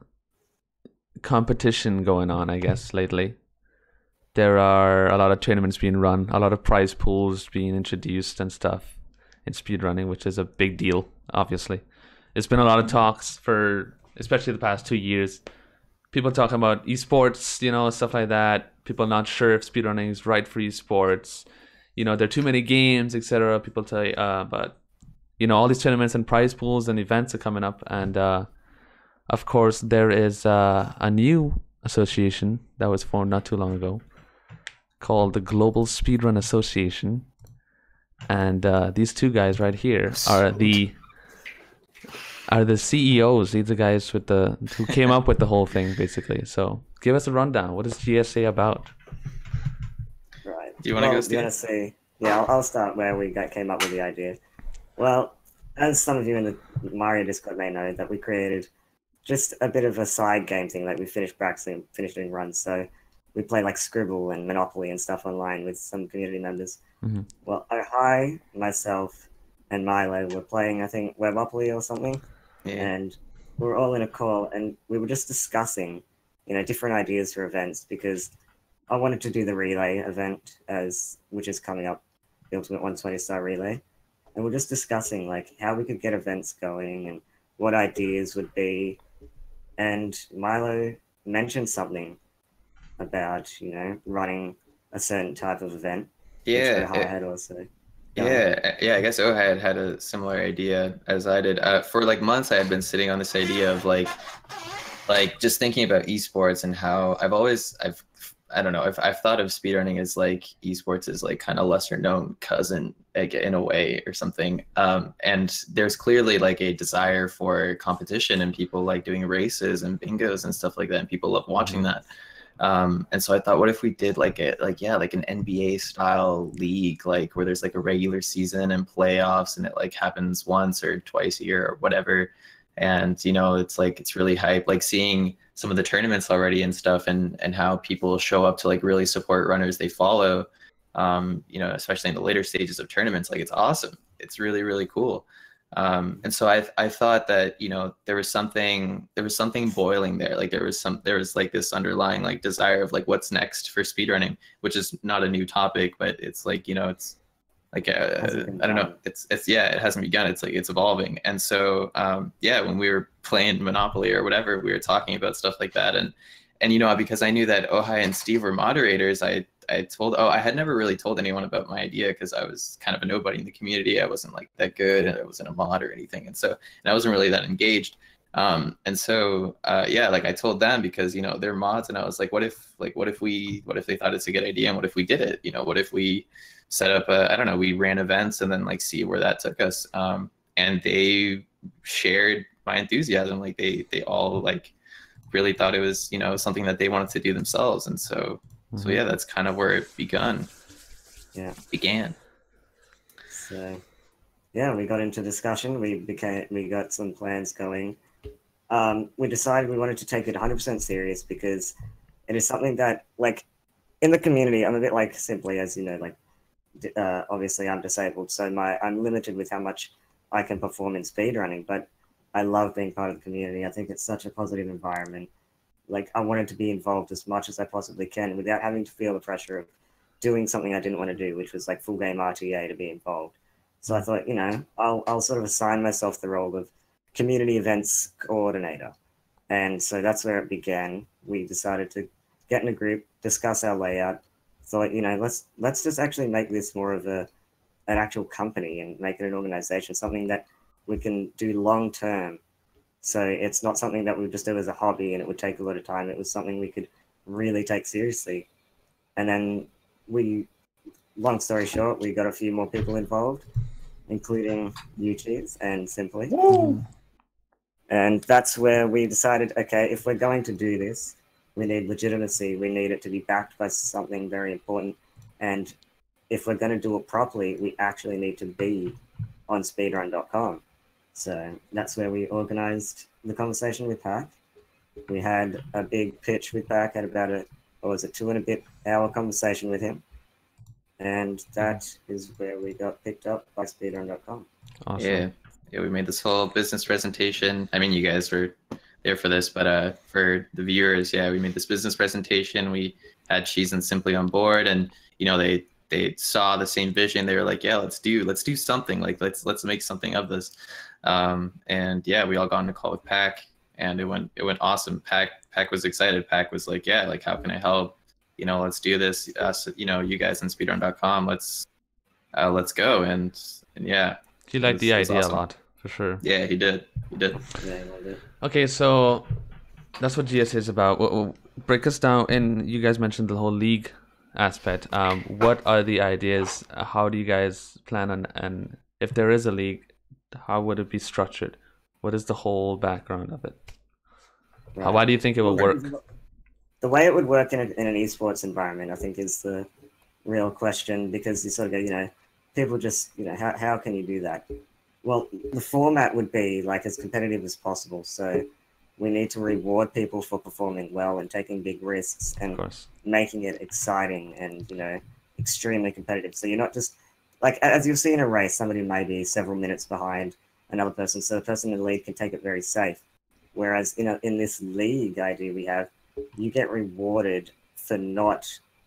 competition going on, I guess, lately. There are a lot of tournaments being run, a lot of prize pools being introduced and stuff in speedrunning, which is a big deal, obviously. There's been a lot of talks for, especially the past 2 years, people talking about esports, you know, stuff like that. People not sure if speedrunning is right for esports. You know, there are too many games, etc. People tell you, but you know, all these tournaments and prize pools and events are coming up, and of course there is a new association that was formed not too long ago called the GlobalSpeedrunAssociation, and these two guys right here are the CEOs. These are the guys who came up with the whole thing, basically. So give us a rundown. What is GSA about? Right. Do you want to go, Steve? Say, yeah, I'll start where we came up with the idea. Well, as some of you in the Mario Discord may know, that we created just a bit of a side game thing. Like, we finished practicing, finished doing runs. So we play like Scribble and Monopoly and stuff online with some community members. Mm-hmm. Well, I, myself, and Milo were playing, I think, Webopoly or something. Yeah. And we were all in a call, and we were just discussing, you know, different ideas for events, because I wanted to do the relay event, which is coming up, the Ultimate 120-star relay. And we're just discussing like how we could get events going and what ideas would be. And Milo mentioned something about, you know, running a certain type of event. Yeah. Which had also. Yeah, I guess Ohad had a similar idea as I did. For like months, I had been sitting on this idea of like just thinking about esports and how I don't know, I've thought of speedrunning as like esports is like kind of lesser known cousin, like, in a way or something. And there's clearly like a desire for competition and people like doing races and bingos and stuff like that, and people love watching that. And so I thought, what if we did like an NBA style league, like where there's like a regular season and playoffs, and it like happens once or twice a year or whatever. And, you know, it's like, it's really hype, like seeing some of the tournaments already and stuff, and how people show up to like really support runners they follow, you know, especially in the later stages of tournaments. Like, it's awesome. It's really, really cool. And so I thought that, you know, there was something boiling there. Like there was like this underlying like desire of like what's next for speedrunning, which is not a new topic, but it's like, you know, it's like I don't know, it's yeah, it hasn't begun. It's like it's evolving. And so yeah, when we were playing Monopoly or whatever, we were talking about stuff like that. And you know, because I knew that Ojai and Steve were moderators, I had never really told anyone about my idea because I was kind of a nobody in the community. I wasn't like that good, and I wasn't a mod or anything, and I wasn't really that engaged. And so yeah, like I told them because, you know, they're mods, and I was like, what if they thought it's a good idea, and what if we did it? You know, what if we set up I don't know, we ran events and then like see where that took us. And they shared my enthusiasm. Like they all like really thought it was, you know, something that they wanted to do themselves. And so yeah, that's kind of where it began. So yeah, we got into discussion. We got some plans going. We decided we wanted to take it 100% serious because it is something that, like, in the community, I'm a bit like, simply, as you know, like, obviously I'm disabled, so I'm limited with how much I can perform in speedrunning, but I love being part of the community. I think it's such a positive environment. Like, I wanted to be involved as much as I possibly can without having to feel the pressure of doing something I didn't want to do, which was like full game RTA to be involved. So I thought, you know, I'll sort of assign myself the role of community events coordinator. And so that's where it began. We decided to get in a group, discuss our layout. Thought, you know, let's just actually make this more of an actual company and make it an organization, something that we can do long term. So it's not something that we just do as a hobby and it would take a lot of time. It was something we could really take seriously. And then long story short, we got a few more people involved, including YouTubes and Simply. And that's where we decided, okay, if we're going to do this, we need legitimacy. We need it to be backed by something very important. And if we're going to do it properly, we actually need to be on speedrun.com. So that's where we organized the conversation with Pac. We had a big pitch with Pac at about a 2-and-a-bit-hour conversation with him. And that is where we got picked up by speedrun.com. Awesome. Yeah, we made this whole business presentation. I mean, you guys were there for this, but for the viewers, yeah, we made this business presentation. We had Cheese and Simply on board, and you know, they saw the same vision. They were like, yeah, let's do something. Like let's make something of this. And yeah, we all got on a call with Pac, and it went awesome. Pac was excited. Pac was like, yeah, like how can I help? You know, let's do this. You know, you guys on speedrun.com, let's go. And yeah, He liked the idea awesome. A lot, for sure. Yeah, he did. Yeah, I loved it. Okay, so that's what GS is about. Break us down, and you guys mentioned the whole league aspect. What are the ideas? How do you guys plan on, and if there is a league, how would it be structured? What is the whole background of it? Right. Why do you think it will work? The way it would work in an esports environment, I think, is the real question, because you sort of go, you know, people just, you know, how can you do that? Well, the format would be like as competitive as possible. So we need to reward people for performing well and taking big risks and making it exciting and, you know, extremely competitive. So you're not just like, as you'll see in a race, somebody may be several minutes behind another person. So the person in the lead can take it very safe. Whereas, you know, in this league idea we have, you get rewarded for not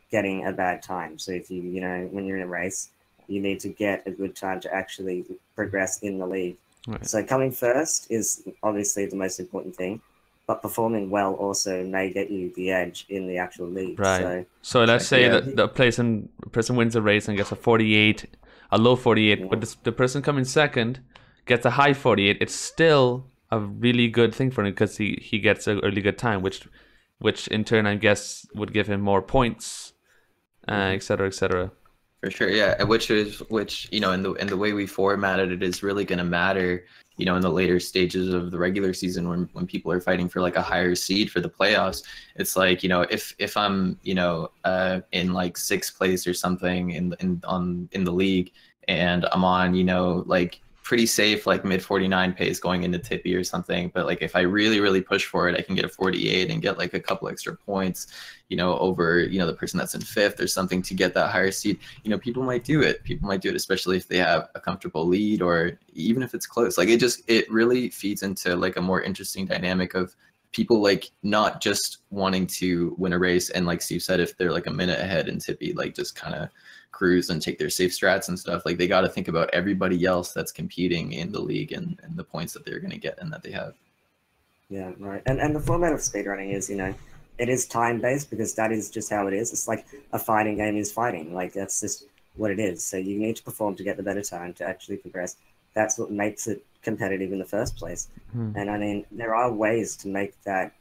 getting a bad time. So if you know, when you're in a race, you need to get a good time to actually progress in the league. Right. So coming first is obviously the most important thing, but performing well also may get you the edge in the actual league. Right. So let's say that the person wins a race and gets a low 48, but the person coming second gets a high 48. It's still a really good thing for him because he gets a really good time, which in turn I guess would give him more points, et cetera, et cetera. For sure, yeah. Which you know, in the way we formatted it is really going to matter, you know, in the later stages of the regular season when people are fighting for like a higher seed for the playoffs. It's like, you know, if I'm, you know, in like 6th place or something in the league, and I'm on, you know, like pretty safe, like mid 49 pace going into Tippy or something. But like if I really push for it, I can get a 48 and get like a couple extra points, over, the person that's in 5th or something to get that higher seed. People might do it. People might do it, especially if they have a comfortable lead or even if it's close. Like it really feeds into like a more interesting dynamic of people like not just wanting to win a race. And like Steve said, if they're like a minute ahead in Tippy, like just kind of cruise and take their safe strats and stuff, like they got to think about everybody else that's competing in the league and the points that they're going to get and that they have. Yeah, right. And the format of speedrunning is, it is time-based because that is just how it is. It's like a fighting game is fighting. Like, that's just what it is. So you need to perform to get the better time to actually progress. That's what makes it competitive in the first place. And I mean, there are ways to make that,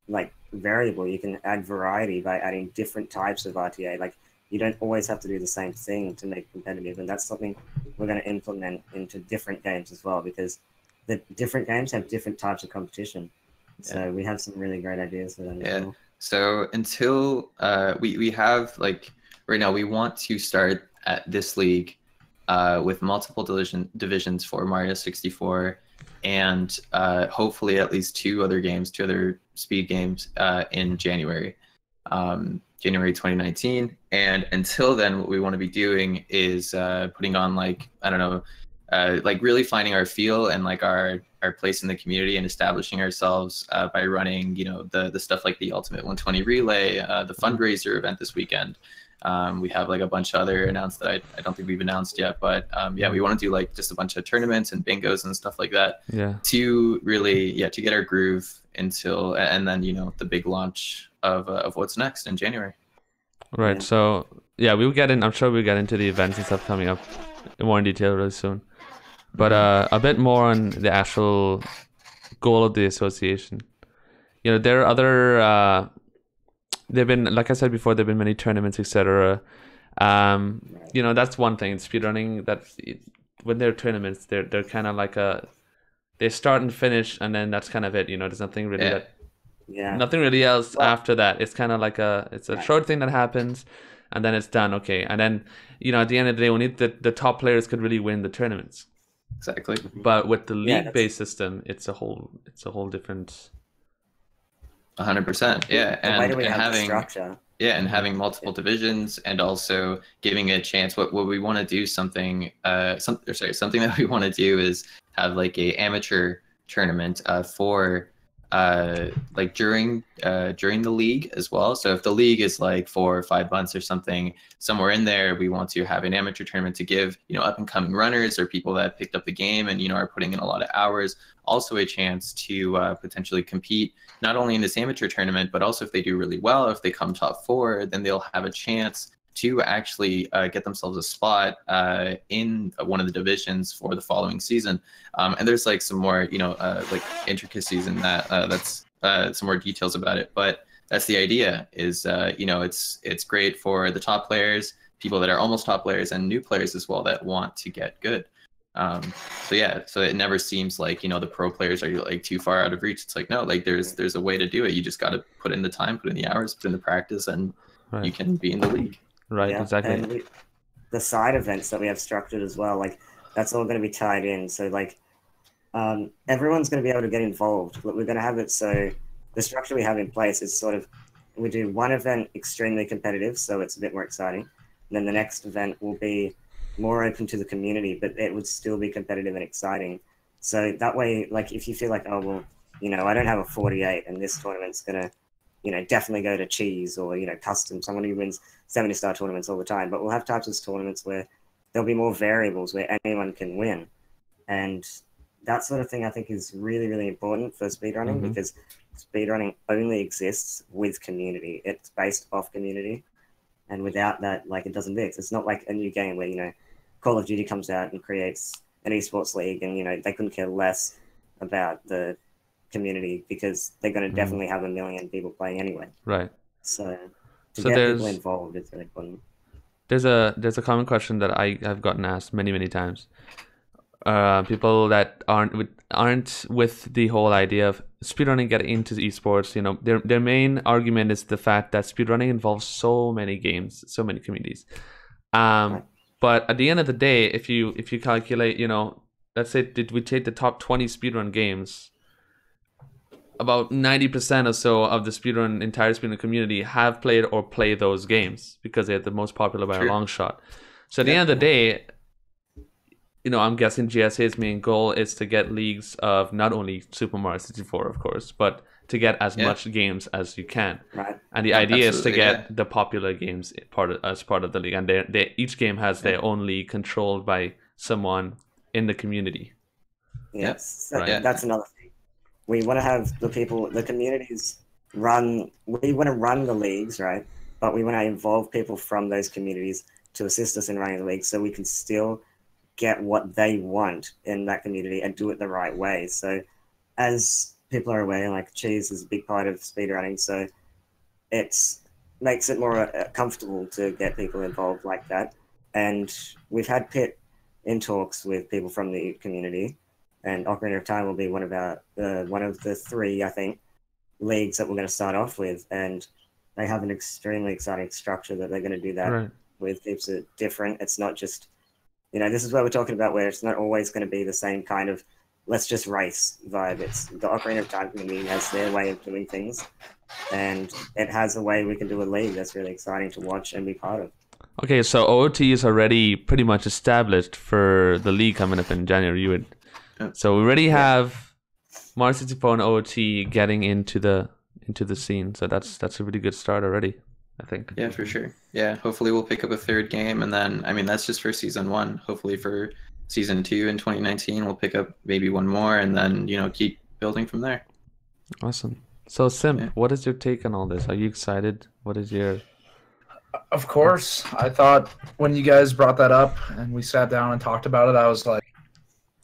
like, variable. You can add variety by adding different types of RTA. Like, you don't always have to do the same thing to make competitive. And that's something we're going to implement into different games as well, because the different games have different types of competition. So we have some really great ideas for them as well. So until we have, like, right now we want to start at this league with multiple divisions for Mario 64 and hopefully at least two other speed games in January 2019. And until then, what we want to be doing is putting on, like, I don't know, like really finding our feel and like our place in the community and establishing ourselves by running, the stuff like the Ultimate 120 Relay, the fundraiser event this weekend. We have like a bunch of other announced that I don't think we've announced yet, but we want to do like just a bunch of tournaments and bingos and stuff like that to really, to get our groove until, and then, the big launch of what's next in January. Right. So I'm sure we'll get into the events and stuff coming up more in detail really soon. But a bit more on the actual goal of the association. There are other there've been, like I said before, there've been many tournaments, etc. That's one thing in speedrunning, that when there are tournaments, they're kind of like they start and finish, and then that's kind of it. There's nothing really nothing really else after that. It's kind of like it's a short thing that happens, and then it's done. Okay, and then at the end of the day, only the top players could really win the tournaments. Exactly. But with the league-based system, it's a whole different. 100%. Yeah, and having structure. Yeah, and having multiple divisions, and also giving it a chance. What we want to do something that we want to do is have like a amateur tournament for like during the league as well. So if the league is like 4 or 5 months or something, somewhere in there, we want to have an amateur tournament to give up and coming runners or people that picked up the game and are putting in a lot of hours also a chance to potentially compete not only in this amateur tournament, but also if they do really well, if they come top 4, then they'll have a chance to actually get themselves a spot in one of the divisions for the following season. And there's like some more, like intricacies in that. That's some more details about it. But that's the idea. Is it's great for the top players, people that are almost top players, and new players as well that want to get good. So it never seems like the pro players are like too far out of reach. It's like, no, like there's a way to do it. You just got to put in the time, put in the hours, put in the practice, and you can be in the league. Right, exactly. And the side events that we have structured as well, like that's all going to be tied in. So like everyone's going to be able to get involved, but we're going to have it so the structure we have in place is sort of, we do one event extremely competitive, so it's a bit more exciting. And then the next event will be more open to the community, but it would still be competitive and exciting. So that way, like if you feel like, oh, well, I don't have a 48 and this tournament's going to, definitely go to cheese or, custom, someone who wins 70-star tournaments all the time. But we'll have types of tournaments where there'll be more variables where anyone can win. And that sort of thing I think is really, really important for speedrunning, because speedrunning only exists with community. It's based off community. And without that, like, it doesn't mix. It's not like a new game where, Call of Duty comes out and creates an esports league and, they couldn't care less about the community because they're going to definitely have 1 million people playing anyway. Right. So to get people involved is really important. There's a common question that I've gotten asked many times. People that aren't with the whole idea of speedrunning getting into esports, their main argument is the fact that speedrunning involves so many games, so many communities. Right. But at the end of the day, if you calculate, let's say, did we take the top 20 speedrun games, about 90% or so of the entire speedrun community have played or play those games because they're the most popular by a long shot. So at the end of the day, you know, I'm guessing GSA's main goal is to get leagues of not only Super Mario 64, of course, but to get as much games as you can. Right. And the idea is to get the popular games as part of the league. And each game has their own league controlled by someone in the community. Yes, that's another thing. We want to have the communities run. We want to run the leagues, right? But we want to involve people from those communities to assist us in running the league, so we can still get what they want in that community and do it the right way. So, as people are aware, like cheese is a big part of speedrunning, so it makes it more comfortable to get people involved like that. And we've had Pit in talks with people from the community, and Ocarina of Time will be one of the three, I think, leagues that we're going to start off with. And they have an extremely exciting structure that they're going to do that with. Keeps it different. It's not just, you know, this is what we're talking about, where it's not always going to be the same kind of let's just race vibe. It's the Ocarina of Time community has their way of doing things, and it has a way we can do a league that's really exciting to watch and be part of. Okay, so OOT is already pretty much established for the league coming up in January. So we already have Mario 64 and OOT getting into the scene. So that's a really good start already, I think. Yeah, for sure. Yeah, hopefully we'll pick up a third game, and then I mean that's just for season 1. Hopefully for season 2 in 2019 we'll pick up maybe one more, and then, you know, keep building from there. Awesome. So Sim, what is your take on all this? Are you excited? What is your... Of course. I thought when you guys brought that up and we sat down and talked about it, I was like,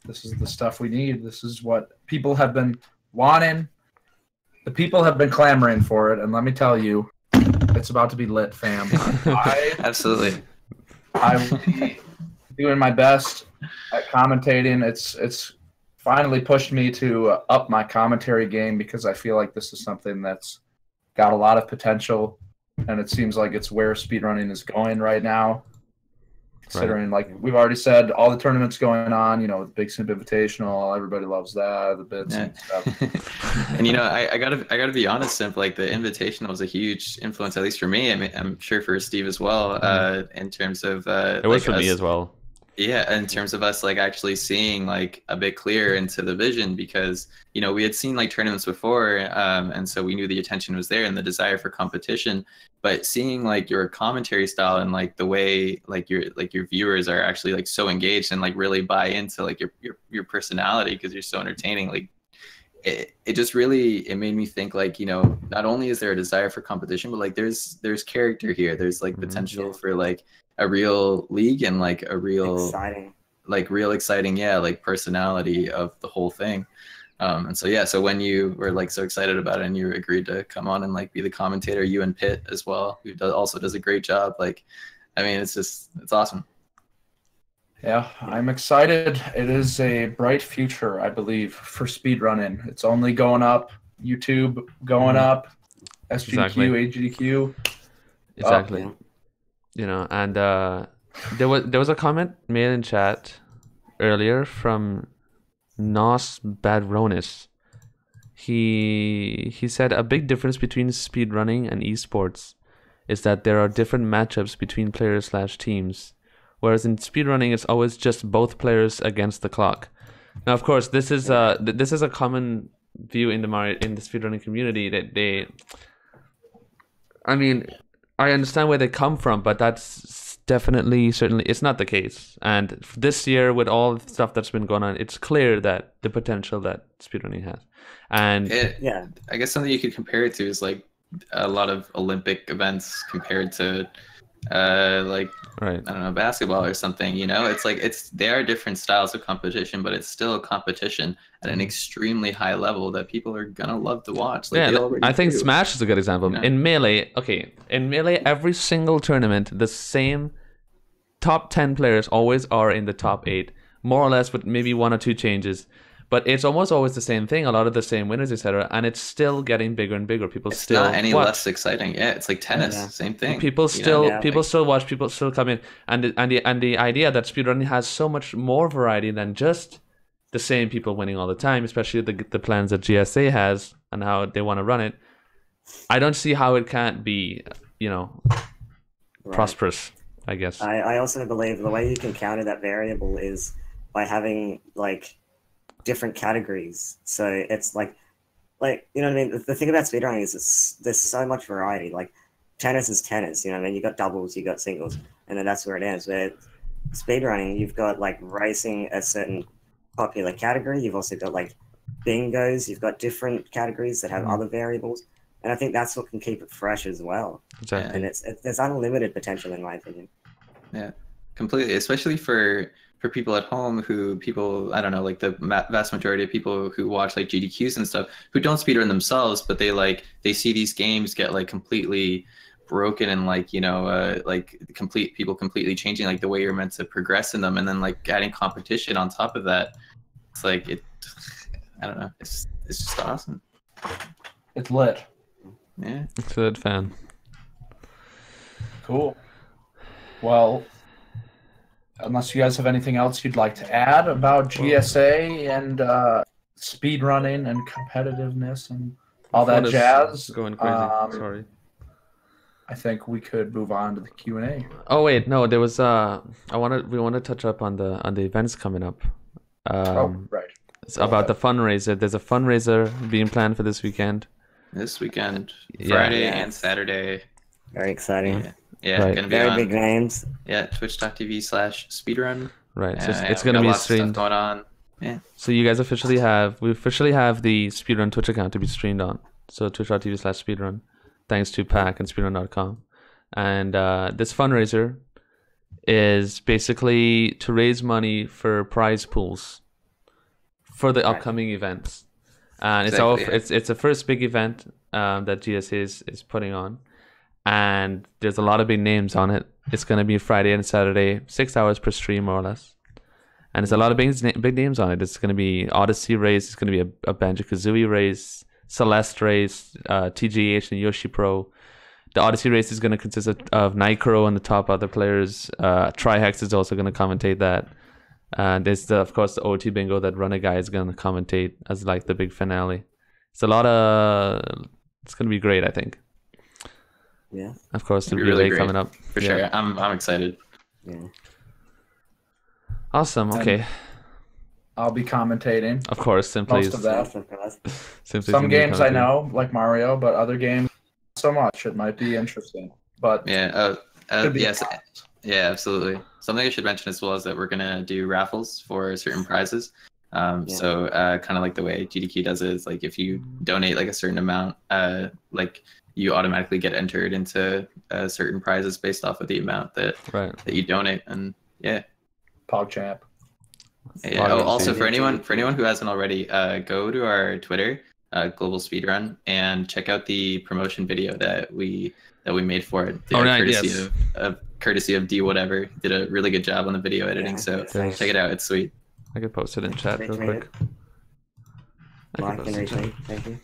this is the stuff we need. This is what people have been wanting. The people have been clamoring for it, and let me tell you, it's about to be lit, fam. Absolutely. I will be doing my best at commentating. It's finally pushed me to up my commentary game, because I feel like this is something that's got a lot of potential, and it seems like it's where speedrunning is going right now. Considering, like we've already said, all the tournaments going on, you know, the Big Simp Invitational, everybody loves that, the bits and stuff. And you know, I gotta be honest, Simp, like the Invitational was a huge influence, at least for me. I mean, I'm sure for Steve as well, in terms of it was for me as well. Yeah, in terms of us like actually seeing like a bit clearer into the vision, because, you know, we had seen like tournaments before, and so we knew the attention was there and the desire for competition. But seeing like your commentary style and like the way like your viewers are actually like so engaged and like really buy into like your personality because you're so entertaining, like it just really, it made me think like, you know, not only is there a desire for competition, but like there's character here. There's like potential for like a real league and like a real exciting, yeah, like personality of the whole thing. And so yeah, so when you were like so excited about it and you agreed to come on and like be the commentator, you and Pitt as well, who also does a great job. Like, I mean, it's awesome. Yeah, I'm excited. It is a bright future, I believe, for speedrunning. It's only going up. YouTube going up. SGDQ, AGDQ. Exactly. You know, and there was a comment made in chat earlier from Nos Badronis. He said a big difference between speedrunning and esports is that there are different matchups between players/teams. Whereas in speedrunning, it's always just both players against the clock. Now, of course, this is a common view in the speedrunning community that I mean, I understand where they come from, but that's certainly, it's not the case. And this year, with all the stuff that's been going on, it's clear that the potential that speedrunning has. And I guess something you could compare it to is like a lot of Olympic events compared to I don't know, basketball or something, you know. It's like they are different styles of competition, but it's still a competition at an extremely high level that people are gonna love to watch. Like, I think Smash is a good example. You know? In Melee, every single tournament, the same top 10 players always are in the top 8, more or less, with maybe 1 or 2 changes. But it's almost always the same thing, a lot of the same winners, etc. And it's still getting bigger and bigger. People still not any less exciting. Yeah, it's like tennis, same thing. People still watch, people still come in. And the idea that speedrunning has so much more variety than just the same people winning all the time, especially the plans that GSA has and how they want to run it. I don't see how it can't be, prosperous, I guess. I also believe the way you can counter that variable is by having like different categories. So it's like you know what I mean? The thing about speedrunning is there's so much variety. Like tennis is tennis, you know what I mean? You got doubles, you got singles, and then that's where it ends. Where speedrunning, you've got like racing a certain popular category. You've also got like bingos. You've got different categories that have other variables, and I think that's what can keep it fresh as well. Exactly. And there's unlimited potential in my opinion. Yeah, completely. Especially for people at home I don't know, like the vast majority of people who watch like GDQs and stuff who don't speedrun themselves, but they see these games get like completely broken and like, people completely changing like the way you're meant to progress in them, and then like adding competition on top of that. It's like I don't know. It's just awesome. It's lit. Yeah. Good fan. Cool. Well, unless you guys have anything else you'd like to add about GSA and speedrunning and competitiveness and all that jazz, going crazy. Sorry. I think we could move on to the Q&A. Oh wait, no, there was we want to touch up on the events coming up. Right. It's about the fundraiser. There's a fundraiser being planned for this weekend. This weekend, Friday and Saturday. Very exciting. Yeah, right. Gonna be Very big names. Yeah, twitch.tv/speedrun. Right, so it's gonna be streamed. Going on. Yeah. So you guys officially have the Speedrun Twitch account to be streamed on. So twitch.tv/speedrun, thanks to Pack and speedrun.com. And this fundraiser is basically to raise money for prize pools for the upcoming events. And it's the first big event that GSA is putting on. And there's a lot of big names on it. It's going to be Friday and Saturday, 6 hours per stream, more or less. And there's a lot of big names on it. It's going to be Odyssey race. It's going to be a Banjo-Kazooie race, Celeste race, TGH and Yoshi Pro. The Odyssey race is going to consist of Nitro and the top other players. Trihex is also going to commentate that. There's, of course, the OT Bingo that Runner Guy is going to commentate as like the big finale. It's it's going to be great, I think. Yeah. Of course, the relay coming up. For sure. I'm excited. Yeah. Awesome. Okay. I'll be commentating. Of course, simply. Most of that. Simply Some games I know, like Mario, but other games, not so much. It might be interesting. But yes. Yeah, absolutely. Something I should mention as well is that we're gonna do raffles for certain prizes. So kind of like the way GDQ does it is like if you donate like a certain amount, like you automatically get entered into certain prizes based off of the amount that you donate. And PogChamp. Yeah. Also for anyone who hasn't already, go to our Twitter, Global Speedrun, and check out the promotion video that we made for it. Courtesy of D whatever. Did a really good job on the video editing. So check it out. It's sweet. I could post it in chat real quick. Thank you.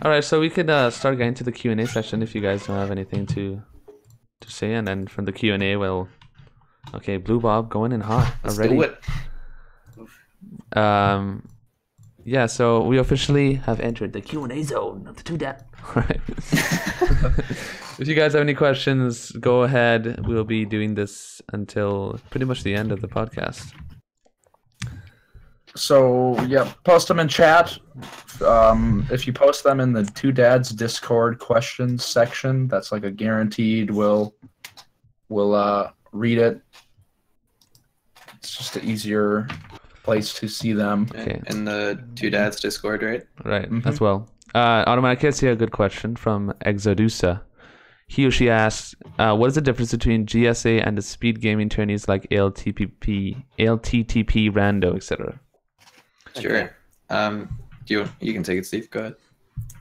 All right, so we could start getting to the Q&A session if you guys don't have anything to say, and then from the Q&A, okay, Blue Bob going in hot already. Let's do it. Yeah, so we officially have entered the Q&A zone of the 2Dat. All right. If you guys have any questions, go ahead. We'll be doing this until pretty much the end of the podcast. So, post them in chat. If you post them in the 2Dads Discord questions section, that's like a guaranteed we'll read it. It's just an easier place to see them. Okay. In the 2Dads Discord, right? Right, as well. Automatic, I see a good question from Exodusa. He or she asks, what is the difference between GSA and the speed gaming tourneys like LTTP, Rando, etc.? Sure. You can take it, Steve. Go ahead.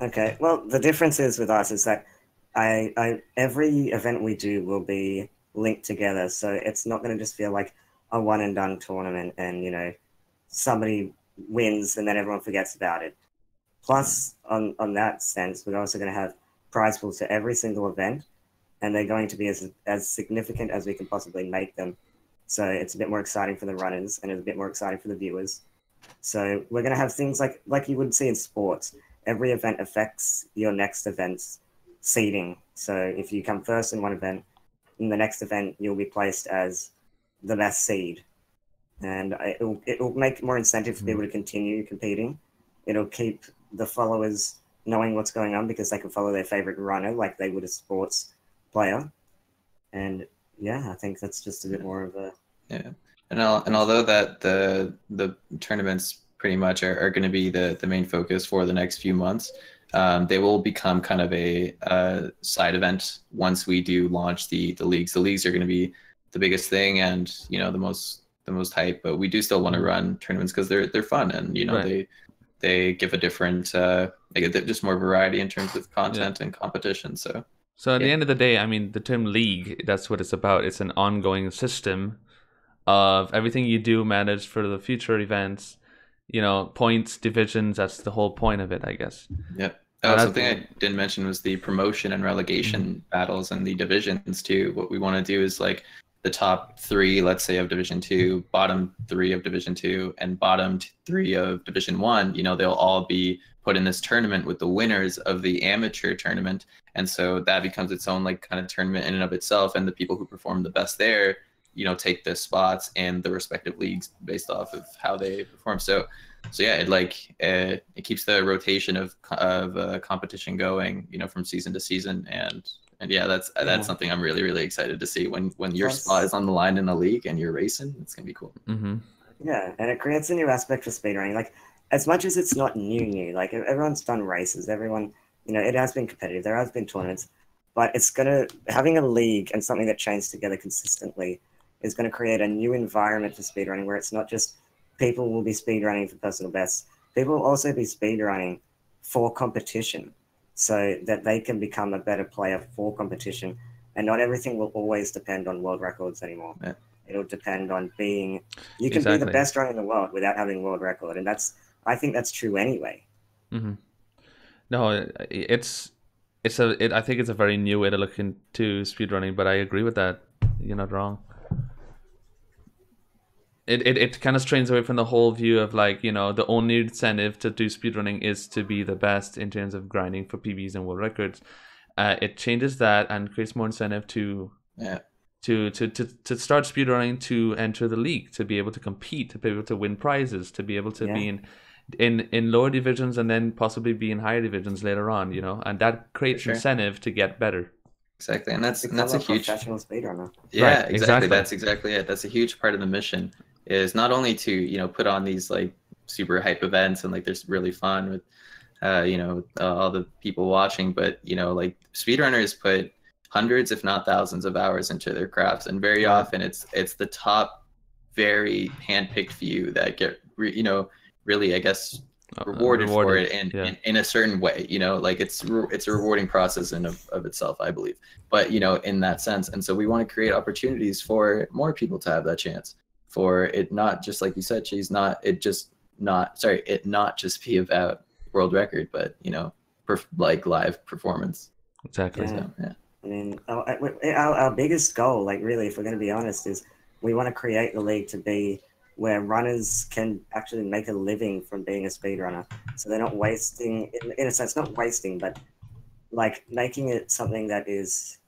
Okay. Well, the difference is with us is that every event we do will be linked together, so it's not going to just feel like a one and done tournament, and somebody wins and then everyone forgets about it. Plus, on that sense, we're also going to have prize pools to every single event, and they're going to be as significant as we can possibly make them. So it's a bit more exciting for the runners and it's a bit more exciting for the viewers. So we're going to have things like you would see in sports. Every event affects your next event's seeding. So if you come first in one event, in the next event, you'll be placed as the best seed. And it'll make more incentive for people to continue competing. It'll keep the followers knowing what's going on because they can follow their favorite runner like they would a sports player. And yeah, I think that's just a bit more of a... Yeah. And although that the tournaments pretty much are going to be the main focus for the next few months, they will become kind of a side event once we do launch the leagues. The leagues are going to be the biggest thing and, you know, the most hype, but we do still want to run tournaments because they're fun and, you know, Right. they give a different they get just more variety in terms of content and competition. So at the end of the day, I mean, the term league, that's what it's about. It's an ongoing system of everything you do matters for the future events, you know, points, divisions. That's the whole point of it, I guess. Yep. Something I didn't mention was the promotion and relegation battles and the divisions too. What we want to do is like the top 3, let's say, of Division 2, bottom 3 of Division 2, and bottom 3 of Division 1, you know, they'll all be put in this tournament with the winners of the amateur tournament. And so that becomes its own like kind of tournament in and of itself. And the people who perform the best there, you know, take the spots in the respective leagues based off of how they perform. So yeah, it keeps the rotation of competition going, you know, from season to season. And yeah, that's something I'm really, really excited to see when your spot is on the line in the league and you're racing. It's gonna be cool. Yeah, and it creates a new aspect for speedrunning. Like, as much as it's not new, like everyone's done races, everyone, you know, it has been competitive. There has been tournaments, but having a league and something that chains together consistently is going to create a new environment for speedrunning where it's not just people will be speedrunning for personal bests. People will also be speedrunning for competition so that they can become a better player for competition. And not everything will always depend on world records anymore. Yeah. It'll depend on you can be the best runner in the world without having a world record. And I think that's true anyway. No, I think it's a very new way to look into speedrunning, but I agree with that. You're not wrong. It kind of strains away from the whole view of like, you know, the only incentive to do speedrunning is to be the best in terms of grinding for PBs and world records. It changes that and creates more incentive to start speedrunning, to enter the league, to be able to compete, to be able to win prizes, to be able to be in lower divisions and then possibly be in higher divisions later on, you know, and that creates incentive to get better. Exactly, and that's a huge professional speedrunner. Yeah, right, exactly. That's exactly it. That's a huge part of the mission, is not only to, you know, put on these like super hype events and like there's really fun with you know, all the people watching, but you know, like speedrunners put hundreds if not thousands of hours into their crafts, and very often it's the top very handpicked few that get you know, really, I guess, rewarded for it in a certain way, you know, like it's a rewarding process in of itself, I believe, but you know, in that sense. And so we want to create opportunities for more people to have that chance, for it not just, like you said, it not just be about world record, but you know, like live performance. Exactly. So, yeah. I mean, our biggest goal, like really, if we're going to be honest, is we want to create the league to be where runners can actually make a living from being a speedrunner. So they're not wasting, in a sense, not wasting, but like making it something that is,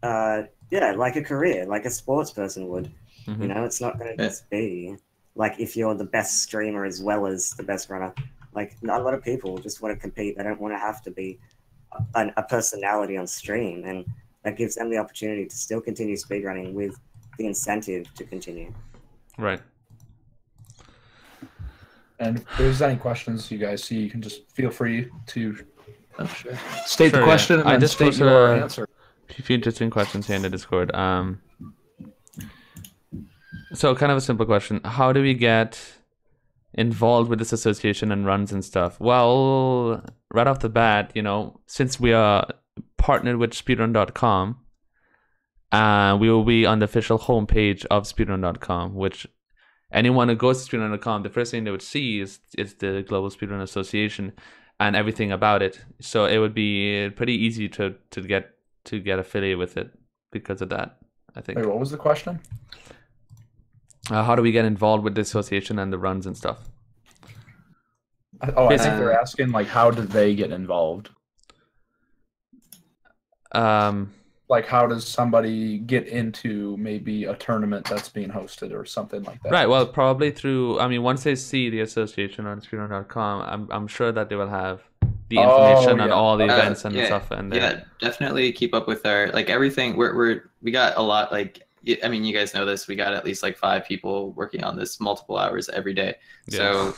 like a career, like a sports person would. You know, it's not going to just be like if you're the best streamer as well as the best runner. Like, not a lot of people just want to compete. They don't want to have to be a personality on stream, and that gives them the opportunity to still continue speedrunning with the incentive to continue. Right. And if there's any questions you guys see, you can just feel free to state the question and I then just state your answer. A few interesting questions here in the Discord. So kind of a simple question. How do we get involved with this association and runs and stuff? Well, right off the bat, you know, since we are partnered with speedrun.com, we will be on the official homepage of speedrun.com, which anyone who goes to speedrun.com, the first thing they would see is the Global Speedrun Association and everything about it. So it would be pretty easy to get affiliated with it because of that. I think. Wait, what was the question? How do we get involved with the association and the runs and stuff? Oh, I think they're asking like, how do they get involved? Like, how does somebody get into maybe a tournament that's being hosted or something like that? Right. Well, probably through. I mean, once they see the association on Speedrun.com, I'm sure that they will have the information on all the events and stuff. And definitely keep up with our like everything. We got a lot. Like, I mean, you guys know this. We got at least like 5 people working on this multiple hours every day. Yeah. So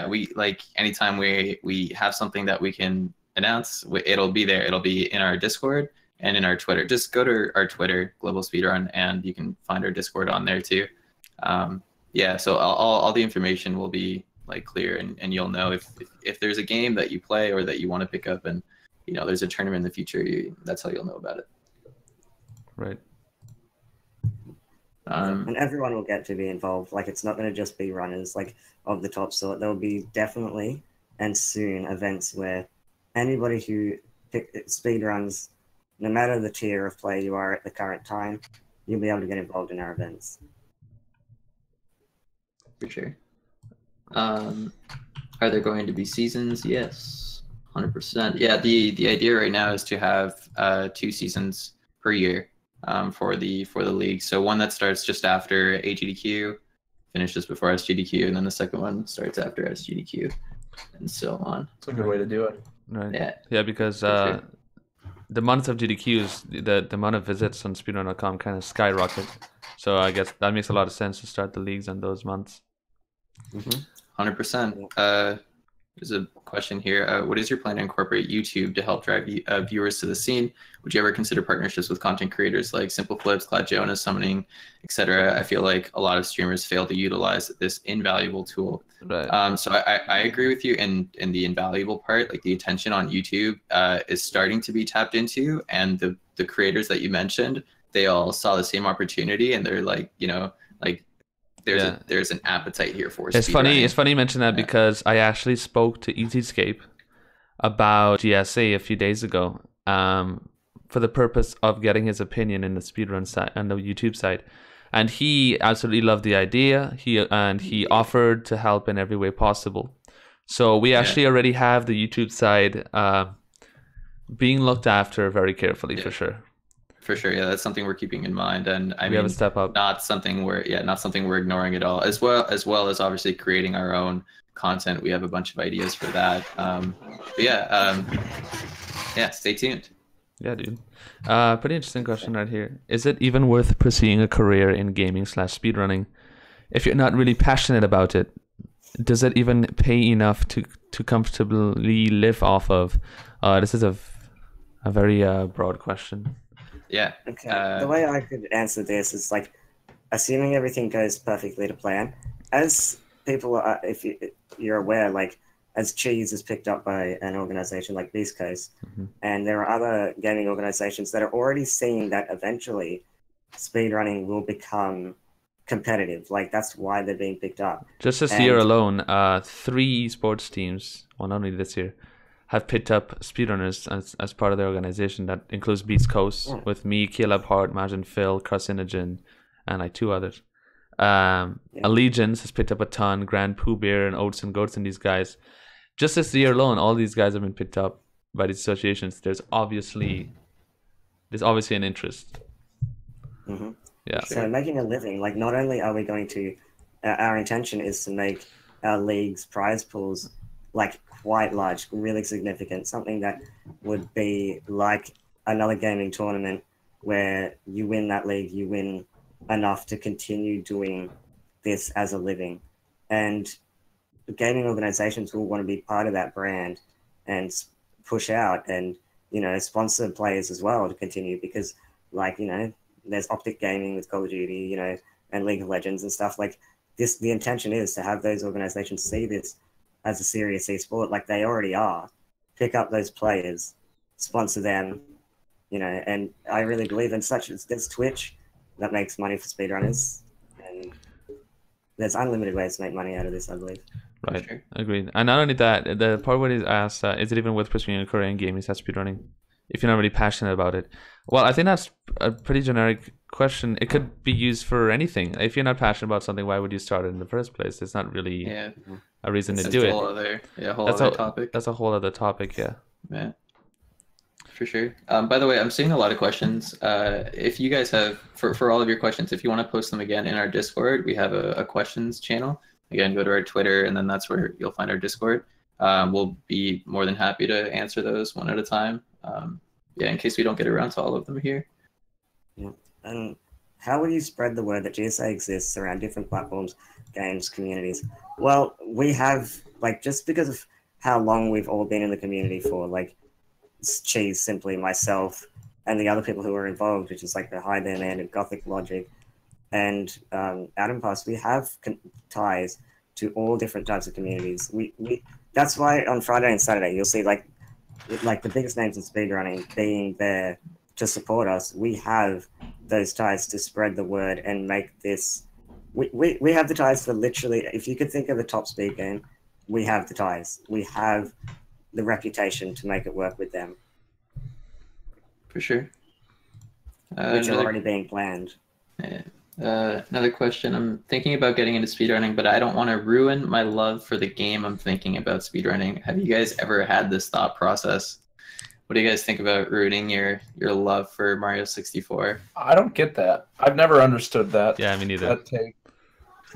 we like anytime we have something that we can announce, it'll be there. It'll be in our Discord and in our Twitter. Just go to our Twitter, Global Speedrun, and you can find our Discord on there too. So all the information will be like clear, and you'll know if there's a game that you play or that you want to pick up, and there's a tournament in the future. That's how you'll know about it. Right. And everyone will get to be involved. Like, it's not going to just be runners like of the top sort. There will be definitely and soon events where anybody who speedruns, no matter the tier of player you are at the current time, you'll be able to get involved in our events. For sure. Are there going to be seasons? Yes, 100%. Yeah, the idea right now is to have 2 seasons per year for the league. So one that starts just after AGDQ, finishes before SGDQ, and then the second one starts after SGDQ, and so on. It's a good way to do it. Right. Yeah, because the month of GDQs, the amount of visits on speedrun.com kind of skyrocket. So I guess that makes a lot of sense to start the leagues on those months. 100%. There's a question here. What is your plan to incorporate YouTube to help drive viewers to the scene? Would you ever consider partnerships with content creators like Simple Flips, Cloud Jonas, Summoning, etc.? I feel like a lot of streamers fail to utilize this invaluable tool. Right. So I agree with you in the invaluable part. Like, the attention on YouTube is starting to be tapped into, and the creators that you mentioned, they all saw the same opportunity, and they're like, there's an appetite here for it's funny you mention that because I actually spoke to Easyscape about GSA a few days ago for the purpose of getting his opinion in the speedrun side and the YouTube side, and he absolutely loved the idea. He offered to help in every way possible. So we actually already have the YouTube side being looked after very carefully, for sure. For sure, yeah, that's something we're keeping in mind, and we have a step up. Not something we're ignoring at all. As well as obviously creating our own content. We have a bunch of ideas for that. Stay tuned. Yeah, dude. Pretty interesting question right here. Is it even worth pursuing a career in gaming/speedrunning if you're not really passionate about it? Does it even pay enough to comfortably live off of? This is a very broad question. Yeah. Okay. The way I could answer this is like, assuming everything goes perfectly to plan, as people are, if you're aware, like, as Cheese is picked up by an organization like Beast Coast, and there are other gaming organizations that are already seeing that eventually speedrunning will become competitive. Like, that's why they're being picked up. Just this year alone, 3 esports teams, well, not only this year, have picked up speedrunners as part of their organization. That includes Beast Coast with me, Caleb Hart, Majin Phil, Carcinogen, and like 2 others. Allegiance has picked up a ton. Grand Pooh Bear and Oats and Goats and these guys. Just this year alone, all these guys have been picked up by these associations. There's obviously an interest. Yeah. So making a living, like, not only are we going to, our intention is to make our league's prize pools like quite large, really significant, something that would be like another gaming tournament where you win that league, you win enough to continue doing this as a living. And gaming organizations will want to be part of that brand and push out and, sponsor players as well to continue, because, like, there's Optic Gaming with Call of Duty, and League of Legends and stuff like this. The intention is to have those organizations see this as a serious esport, like they already are, pick up those players, sponsor them, and I really believe in such as there's Twitch that makes money for speedrunners, and there's unlimited ways to make money out of this, I believe. Right, agreed. And not only that, the part where he's asked, is it even worth pursuing a career in gaming/speedrunning? if you're not really passionate about it. Well, I think that's a pretty generic question. It could be used for anything. If you're not passionate about something, why would you start it in the first place? It's not really a reason to do it. Whole other topic. That's a whole other topic, yeah. Yeah, for sure. By the way, I'm seeing a lot of questions. If you guys have, for all of your questions, if you want to post them again in our Discord, we have a questions channel. Again, go to our Twitter, and then that's where you'll find our Discord. We'll be more than happy to answer those one at a time. Yeah, in case we don't get around to all of them here. Yeah. And how will you spread the word that GSA exists around different platforms, games, communities? Well, we have, like, just because of how long we've all been in the community for, like, Cheese, Simply, myself, and the other people who are involved, which is like the High Bear Man and Gothic Logic, and Adam Pass, we have ties to all different types of communities. That's why on Friday and Saturday you'll see like the biggest names in speedrunning being there to support us. We have those ties to spread the word and make this. We have the ties for literally. If you could think of a top speed game, we have the ties. We have the reputation to make it work with them. For sure. Which are already being planned. Yeah. Another question. I'm thinking about getting into speedrunning, but I don't want to ruin my love for the game I'm thinking about speedrunning. Have you guys ever had this thought process? What do you guys think about ruining your love for Mario 64? I don't get that. I've never understood that. Yeah, me neither. That take.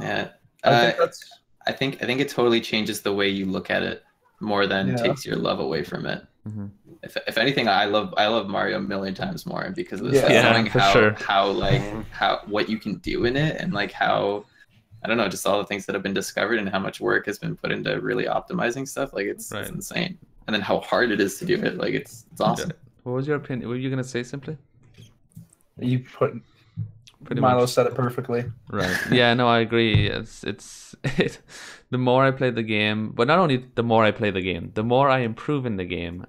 Yeah. I think it totally changes the way you look at it more than takes your love away from it. Mm-hmm. If anything, I love Mario a million times more because of this. Yeah, for sure. how what you can do in it, and like how, I don't know, just all the things that have been discovered and how much work has been put into really optimizing stuff. Like it's insane. And then how hard it is to do it. Like it's awesome. What was your opinion? What were you gonna say, Simply? You put Pretty Milo much. said it perfectly. Right. Yeah, no, I agree. The more I play the game, but not only the more I play the game, the more I improve in the game.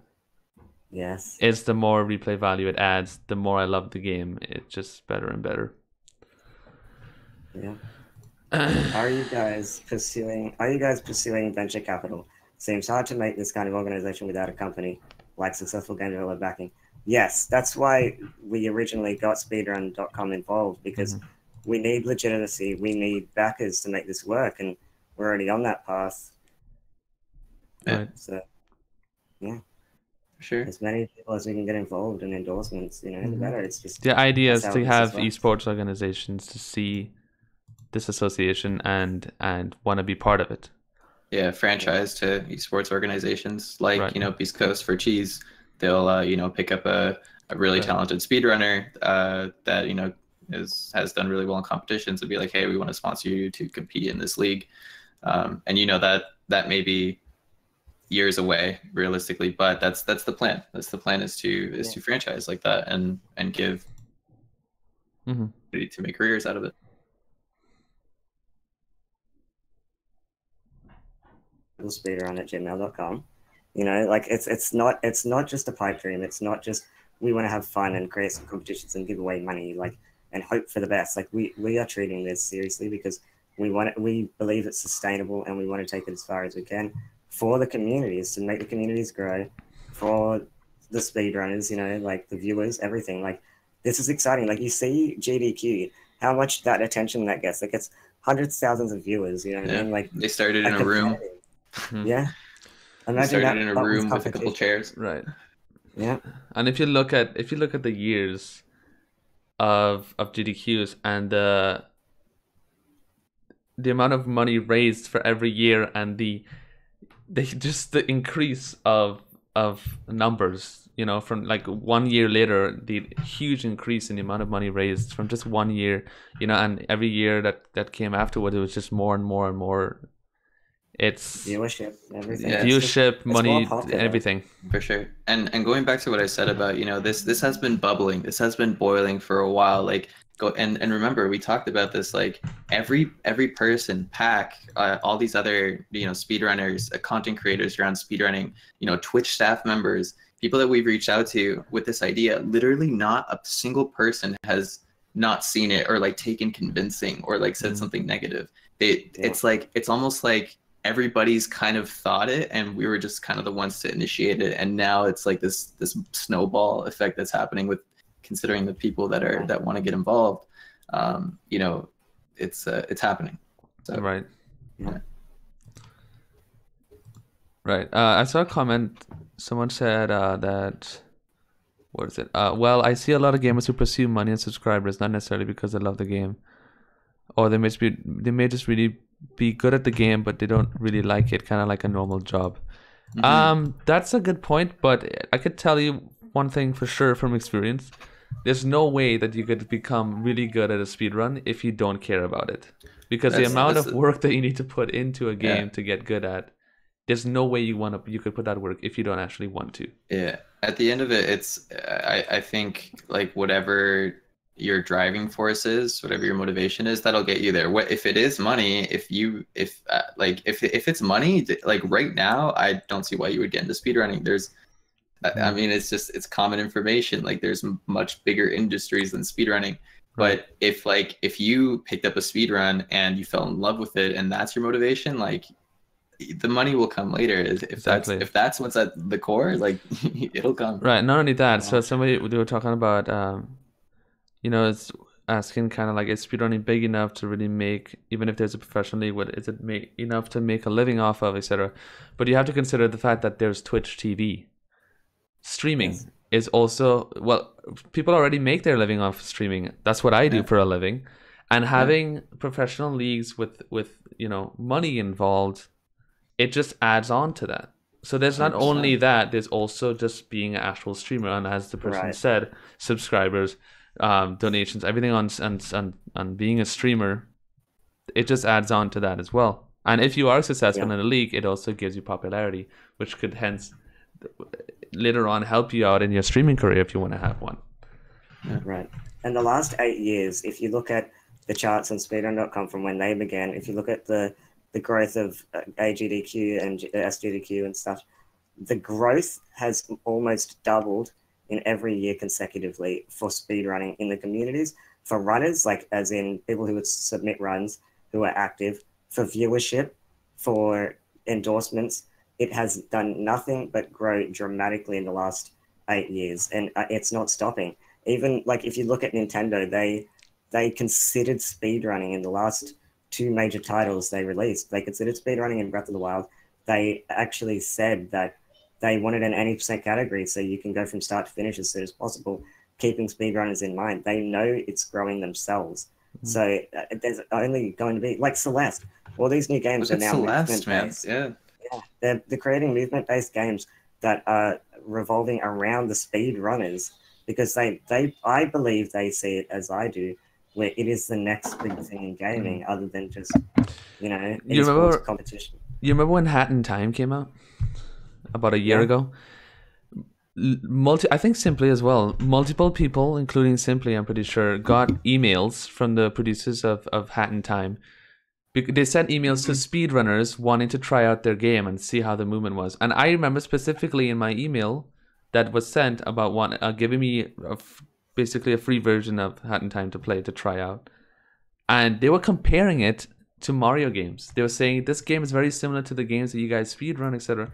Yes. It's the more replay value it adds, the more I love the game. It's just better and better. Yeah. Are you guys pursuing venture capital? Seems hard to make this kind of organization without a company like successful game developer backing. Yes, that's why we originally got speedrun.com involved, because we need legitimacy, we need backers to make this work, and we're already on that path. Right. So, yeah. Sure. As many people as we can get involved in endorsements, the better. It's just the idea is to have esports organizations to see this association and want to be part of it. Yeah, franchise to esports organizations like Beast Coast for Cheese. They'll pick up a really talented speedrunner that has done really well in competitions and be like, hey, we want to sponsor you to compete in this league. And that may be years away realistically, but that's the plan. That's the plan, is to franchise like that and give to make careers out of it. Speedrun@gmail.com. It's not just a pipe dream. It's not just we want to have fun and create some competitions and give away money and hope for the best. We are treating this seriously because we believe it's sustainable and we want to take it as far as we can for the communities, to make the communities grow, for the speedrunners, the viewers, everything. This is exciting. You see GDQ, how much that attention that gets. It gets hundreds of thousands of viewers. You know what I mean? They started in a room. Yeah. Imagine started in a room with a couple chairs. Right. Yeah. And if you look at the years of GDQs and the amount of money raised for every year and the increase of numbers, from 1 year later, the huge increase in the amount of money raised from just 1 year, and every year that came afterwards, it was just more and more and more. It's viewership, everything. Yeah. Viewership, money, everything. For sure. And going back to what I said about, this has been bubbling. This has been boiling for a while. And remember, we talked about this, every person, Pack, all these other, speedrunners, content creators around speedrunning, Twitch staff members, people that we've reached out to with this idea, literally not a single person has not seen it or taken convincing or said something negative. It's almost like everybody's kind of thought it, and we were just kind of the ones to initiate it. And now it's like this snowball effect that's happening with considering the people that want to get involved. You know, it's happening. So, Right. Yeah. Right. I saw a comment. Someone said that. What is it? Well, I see a lot of gamers who pursue money and subscribers, not necessarily because they love the game, or they may just really be good at the game, but they don't really like it, kind of like a normal job. That's a good point, but I could tell you one thing for sure from experience. There's no way that you could become really good at a speedrun if you don't care about it. Because the amount of work that you need to put into a game to get good at, there's no way you could put that work if you don't actually want to. Yeah. At the end of it, it's I think like whatever your driving force is, whatever your motivation is, that'll get you there. What if it is money? If it's money, like right now, I don't see why you would get into speedrunning. There's I mean, it's common information. Like there's much bigger industries than speedrunning. But if you picked up a speedrun and you fell in love with it and that's your motivation, like the money will come later. If that's what's at the core, like it'll come. Right. Not only that, so they were talking about you know, it's asking kind of like, is speedrunning big enough to really make, even if there's a professional league, what is it enough to make a living off of, etc. But you have to consider the fact that there's Twitch TV. Streaming is also, well, people already make their living off streaming. That's what I do for a living. And having professional leagues with you know, money involved, it just adds on to that. So there's not 100%. Only that, there's also just being an actual streamer, and as the person said, subscribers, donations, everything on being a streamer, it just adds on to that as well. And if you are successful in a league, it also gives you popularity, which could hence later on help you out in your streaming career if you want to have one. Right. And the last 8 years, if you look at the charts on speedrun.com from when they began, if you look at the growth of AGDQ and SGDQ and stuff, the growth has almost doubled in every year consecutively for speedrunning in the communities. For runners, like as in people who would submit runs who are active, for viewership, for endorsements, it has done nothing but grow dramatically in the last 8 years, and it's not stopping. Even like if you look at Nintendo, they considered speedrunning in the last 2 major titles they released. They considered speedrunning in Breath of the Wild. They actually said that they wanted an 80% category so you can go from start to finish as soon as possible, keeping speedrunners in mind. They know it's growing themselves. So there's only going to be, like Celeste, all these new games are now movement-based. They're creating movement-based games that are revolving around the speedrunners because I believe they see it as I do, where it is the next big thing in gaming other than just, you know, esports competition. You remember when Hat in Time came out? About a year ago? I think Simply as well. Multiple people, including Simply, I'm pretty sure, got emails from the producers of Hat in Time. They sent emails to speedrunners wanting to try out their game and see how the movement was. And I remember specifically in my email that was sent about giving me basically a free version of Hat in Time to play, to try out. And they were comparing it to Mario games. They were saying, this game is very similar to the games that you guys speedrun, etc.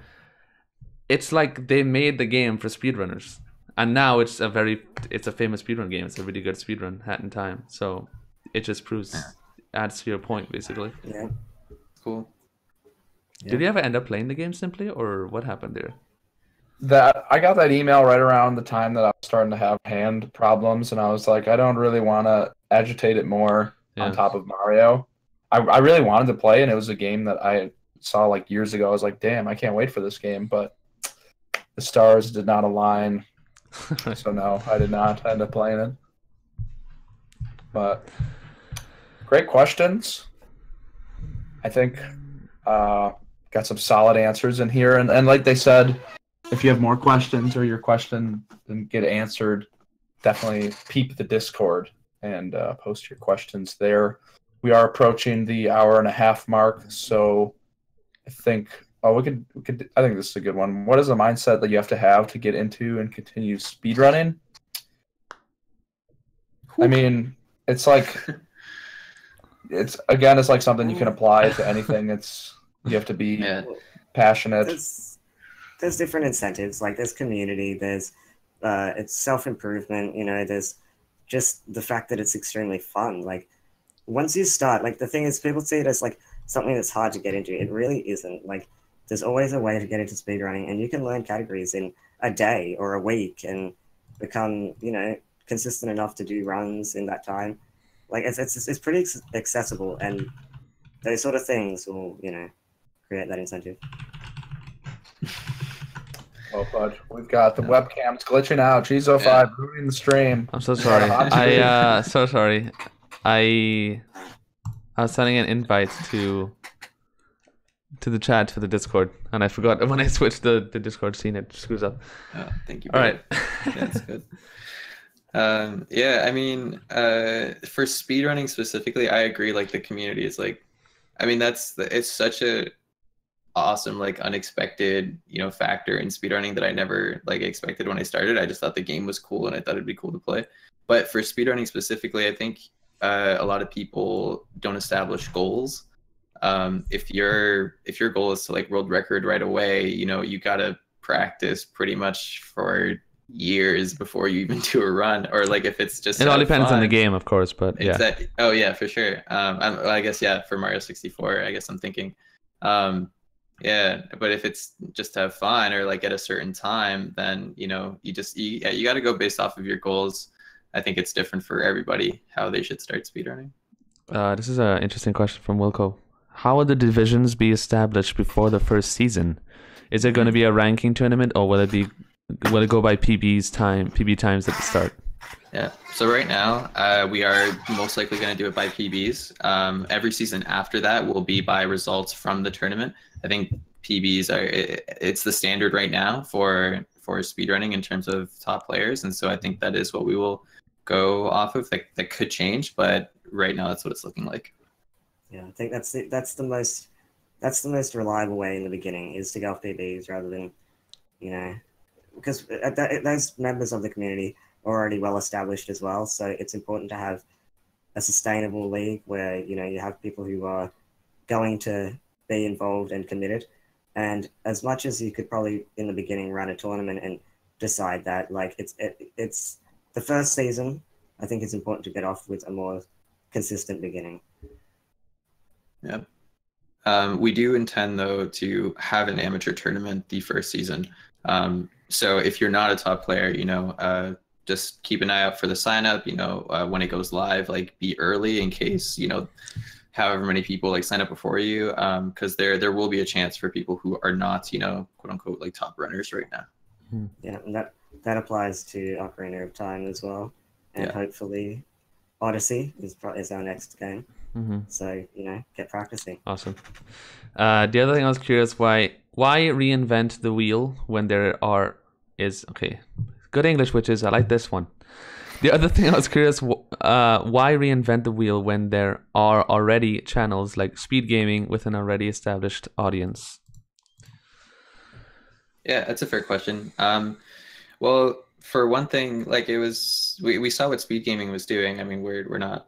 It's like they made the game for speedrunners. And now it's a famous speedrun game. It's a really good speedrun, Hat in Time. So it just adds to your point, basically. Yeah. Cool. Did you ever end up playing the game Simply, or what happened there? I got that email right around the time that I was starting to have hand problems, and I was like, I don't really want to agitate it more on top of Mario. I really wanted to play, and it was a game that I saw like years ago. I was like, damn, I can't wait for this game, but the stars did not align. So no, I did not end up playing it. But great questions. I think got some solid answers in here, and like they said, if you have more questions or your question didn't get answered, definitely peep the Discord and post your questions there. We are approaching the 1.5 hour mark, so I think we could. I think this is a good one. What is the mindset that you have to get into and continue speedrunning? I mean, it's like it's like something you can apply to anything. It's You have to be Yeah. passionate. There's different incentives. Like there's community. There's it's self-improvement. There's just the fact that it's extremely fun. Like once you start, like the thing is, people see it as like something that's hard to get into. It really isn't. Like there's always a way to get into speedrunning, and you can learn categories in a day or a week and become, consistent enough to do runs in that time. Like it's pretty accessible, and those sort of things will, create that incentive. Well, bud, we've got the webcams glitching out. Cheezo5 ruining the stream. I'm so sorry. So sorry. I was sending an invite to the chat for the Discord, and I forgot when I switched the Discord scene, it screws up. Oh, thank you. All right. That's good. Yeah, I mean, for speedrunning specifically, I agree. Like the community is like, I mean, it's such a awesome, like unexpected, factor in speedrunning that I never like expected when I started. I just thought the game was cool and I thought it'd be cool to play. But for speedrunning specifically, I think a lot of people don't establish goals. If your goal is to like world record right away, you gotta practice pretty much for years before you even do a run, or like if it's just it all depends on the game, of course, but yeah. Exactly. Oh yeah, for sure. I guess for Mario 64, I guess I'm thinking, yeah. But if it's just to have fun or like at a certain time, then you got to go based off of your goals. I think it's different for everybody how they should start speedrunning. This is an interesting question from Wilco. How will the divisions be established before the first season? Is it going to be a ranking tournament, or will it go by PB times at the start? Yeah. So right now, we are most likely going to do it by PBs. Every season after that will be by results from the tournament. I think PBs it's the standard right now for speedrunning in terms of top players, and so I think that is what we will go off of. That could change, but right now that's what it's looking like. Yeah, I think that's the most reliable way in the beginning, is to go off PBs rather than, because those members of the community are already well established as well. So it's important to have a sustainable league where you have people who are going to be involved and committed. And as much as you could probably in the beginning run a tournament and decide that, like it's the first season, I think it's important to get off with a more consistent beginning. Yeah. We do intend, though, to have an amateur tournament the first season. So if you're not a top player, just keep an eye out for the sign up, when it goes live, like be early in case, however many people like sign up before you, because there will be a chance for people who are not, quote unquote, like top runners right now. Yeah, and that applies to Ocarina of Time as well. And hopefully Odyssey is our next game. So, get practicing. Awesome. The other thing I was curious, why reinvent the wheel when there is okay, good English, which is I like this one. The other thing I was curious, why reinvent the wheel when there are already channels like Speed Gaming with an already established audience? Yeah, that's a fair question. Well, for one thing, like it was, we saw what Speed Gaming was doing. I mean, we're not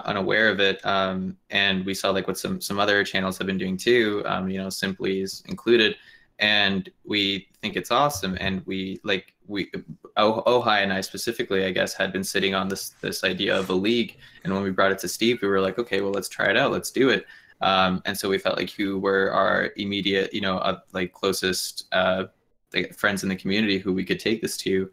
unaware of it, and we saw like what some other channels have been doing too. Simply's included, and we think it's awesome. And Ohai and I specifically, I guess, had been sitting on this idea of a league, and when we brought it to Steve, we were like, okay, well, let's try it out, let's do it. And so we felt like who were our immediate, like closest friends in the community who we could take this to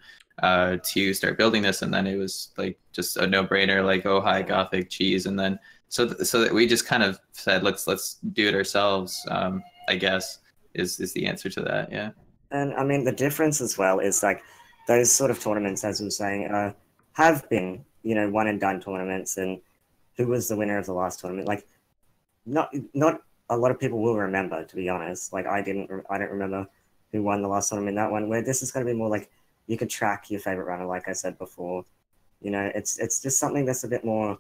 start building this, and then it was like just a no-brainer, like Ohai, Gothic, Cheese, and then so that we just kind of said let's do it ourselves. I guess is the answer to that. Yeah. And I mean the difference as well is like those sort of tournaments, as we were saying, have been one and done tournaments, and who was the winner of the last tournament? Like not a lot of people will remember, to be honest. Like I don't remember who won the last tournament in that one. Where this is going to be more like you can track your favorite runner, like I said before. It's just something that's a bit more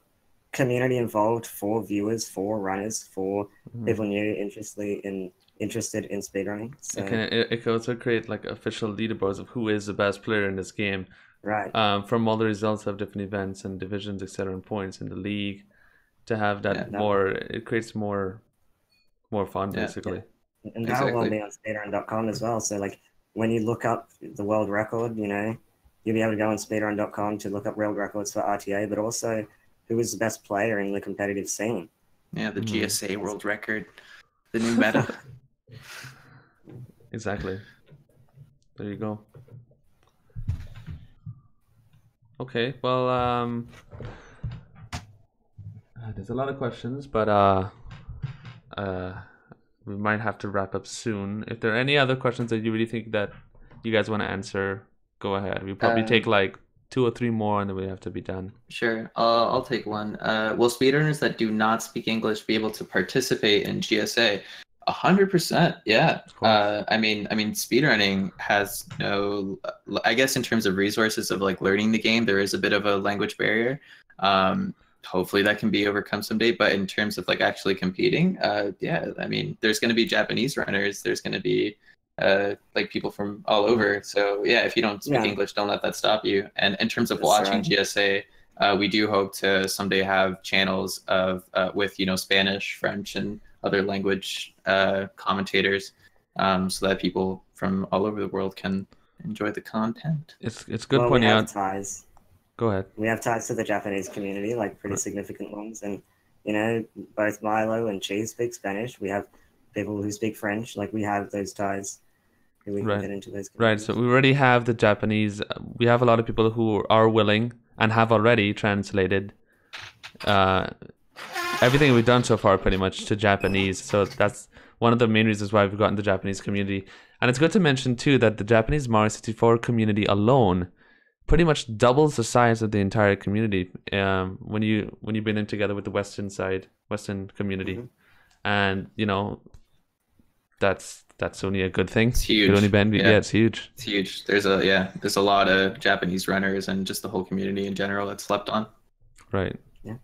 community involved for viewers, for runners, for people new, interested in speedrunning. So it can also create like official leaderboards of who is the best player in this game. Right. From all the results of different events and divisions, etc., and points in the league, to have that more, it creates more more fun, basically. And that'll all be on speedrun.com as well. So like when you look up the world record, you know, you'll be able to go on speedrun.com to look up world records for RTA, but also who was the best player in the competitive scene. Yeah, the GSA world record, the new meta. Exactly. There you go. Okay, well, there's a lot of questions, but we might have to wrap up soon. If there are any other questions that you really think that you guys want to answer, go ahead. We'll probably take like 2 or 3 more, and then we have to be done. Sure, I'll take one. Will speedrunners that do not speak English be able to participate in GSA? 100%, yeah. I mean, speedrunning has no. I guess in terms of resources of like learning the game, there is a bit of a language barrier. Hopefully that can be overcome someday. But in terms of like actually competing, yeah, I mean, there's going to be Japanese runners. There's going to be like people from all over. So yeah, if you don't speak English, don't let that stop you. And in terms of watching GSA, we do hope to someday have channels of with Spanish, French, and other language commentators, so that people from all over the world can enjoy the content. It's good pointing out. Ties. Go ahead. We have ties to the Japanese community, like pretty significant ones, and both Milo and Cheese speak Spanish. We have people who speak French. Like we have those ties. We can get into those. Right. So we already have the Japanese. We have a lot of people who are willing and have already translated everything we've done so far pretty much to Japanese. So that's one of the main reasons why we've gotten the Japanese community. And it's good to mention too that the Japanese Mario 64 community alone pretty much doubles the size of the entire community when you bring them together with the Western community. And that's only a good thing. It's huge. It's huge. It's huge. There's a lot of Japanese runners and just the whole community in general that's slept on. Right. Yeah.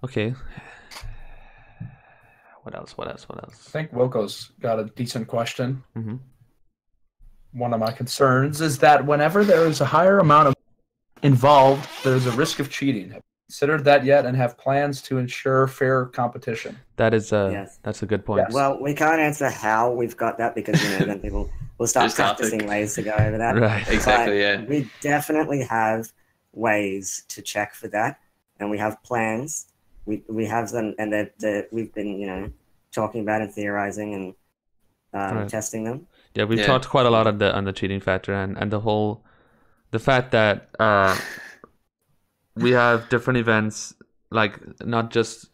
Okay. What else? I think Wilco's got a decent question. Mm-hmm. One of my concerns is that whenever there is a higher amount of involved, there's a risk of cheating. Have you considered that yet, and have plans to ensure fair competition? That is that's a good point. Yes. Well, we can't answer how we've got that because then people will start practicing ways to go over that. Right. Exactly. Yeah. We definitely have ways to check for that, and we have plans. We have them, and that we've been talking about and theorizing and testing them. Yeah, we've talked quite a lot on the cheating factor and the fact that we have different events, like not just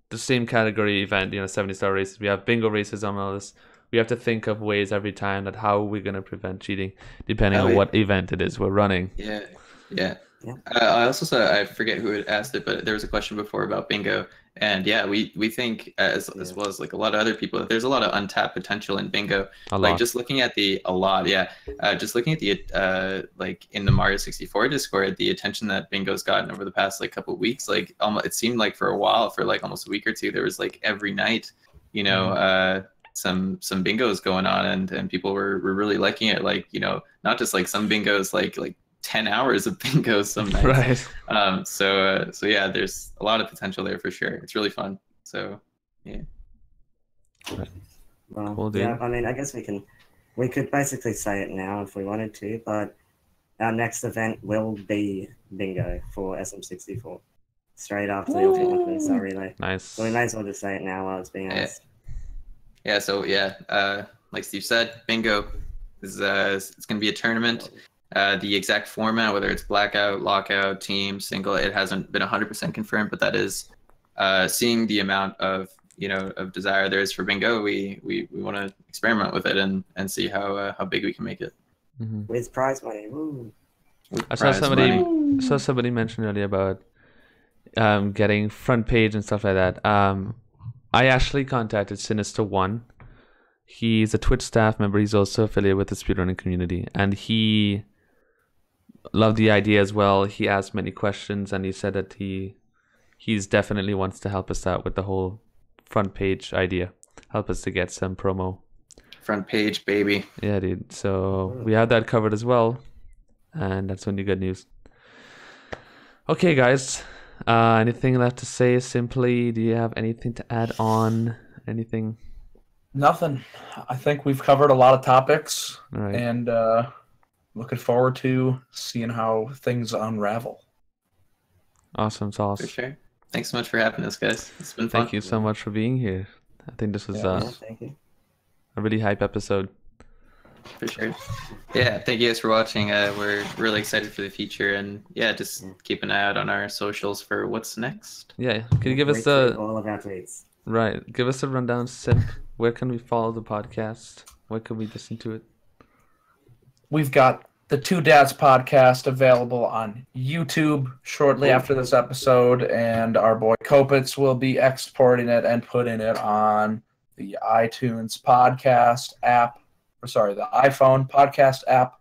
the same category event, 70-star races. We have bingo races and all this. We have to think of ways every time that how we're going to prevent cheating, depending on what event it is we're running. Yeah. I also saw, I forget who had asked it, but there was a question before about bingo, and we think as well as like a lot of other people that there's a lot of untapped potential in bingo. Just looking at the like in the Mario 64 Discord, the attention that bingo's gotten over the past like couple of weeks, like it seemed like for a while, for like almost a week or two, there was like every night, some bingos going on, and people were really liking it, like not just like some bingos, like 10 hours of bingo some nights. Right. So yeah, there's a lot of potential there for sure. It's really fun. So yeah. Well, cool, yeah, I mean, I guess we could basically say it now if we wanted to, but our next event will be bingo for SM64 straight after the Ultimate Freestyle Relay. Nice. So we may as well just say it now while it's being asked. Yeah. So like Steve said, bingo is it's going to be a tournament. The exact format, whether it's blackout, lockout, team, single, it hasn't been 100% confirmed, but that is seeing the amount of of desire there is for bingo. We want to experiment with it and see how big we can make it. Mm-hmm. With prize money. Woo. I saw somebody mention earlier about getting front page and stuff like that. I actually contacted Sinister1. He's a Twitch staff member. He's also affiliated with the speedrunning community, and he loved the idea as well. He asked many questions, and he said that he's definitely wants to help us out with the whole front page idea. Help us to get some promo. Front page, baby. Yeah, dude. So we have that covered as well, and that's only good news. Okay, guys. Anything left to say? Simply, do you have anything to add on? Anything? Nothing. I think we've covered a lot of topics, All right. and looking forward to seeing how things unravel. Awesome sauce. For sure. Thanks so much for having us, guys. It's been fun. Thank you so much for being here. I think this was Thank you. a really hype episode. For sure. Yeah, thank you guys for watching. We're really excited for the future, and yeah, just keep an eye out on our socials for what's next. Yeah, can you give us all of our tweets? Right, give us a rundown, Simp. Where can we follow the podcast? Where can we listen to it? We've got the Two Dads podcast available on YouTube shortly after this episode, and our boy Kopitz will be exporting it and putting it on the iTunes podcast app, the iPhone podcast app,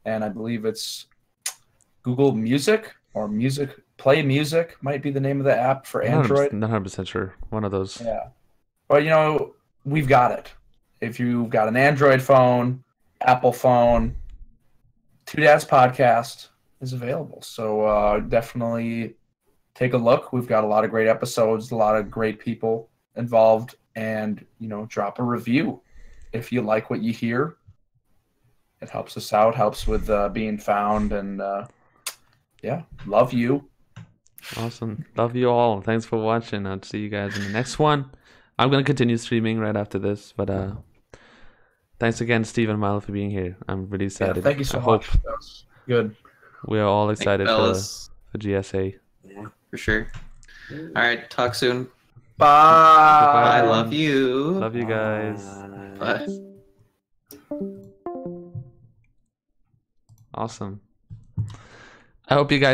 and I believe it's Google Music or Play Music might be the name of the app for Android. Not 100% sure. One of those. Yeah, but we've got it. If you've got an Android phone, Apple phone, Two Dads podcast is available. So definitely take a look. We've got a lot of great episodes, a lot of great people involved, and drop a review if you like what you hear. It helps us out, helps with being found, and yeah, love you. Awesome. Love you all. Thanks for watching. I'll see you guys in the next one. I'm going to continue streaming right after this, but thanks again, Steve and Milo, for being here. I'm really excited. Yeah, thank you so much. That was good. We're all excited for GSA. Yeah, for sure. All right, talk soon. Bye. Bye. Love you. Love you guys. Bye. Awesome. I hope you guys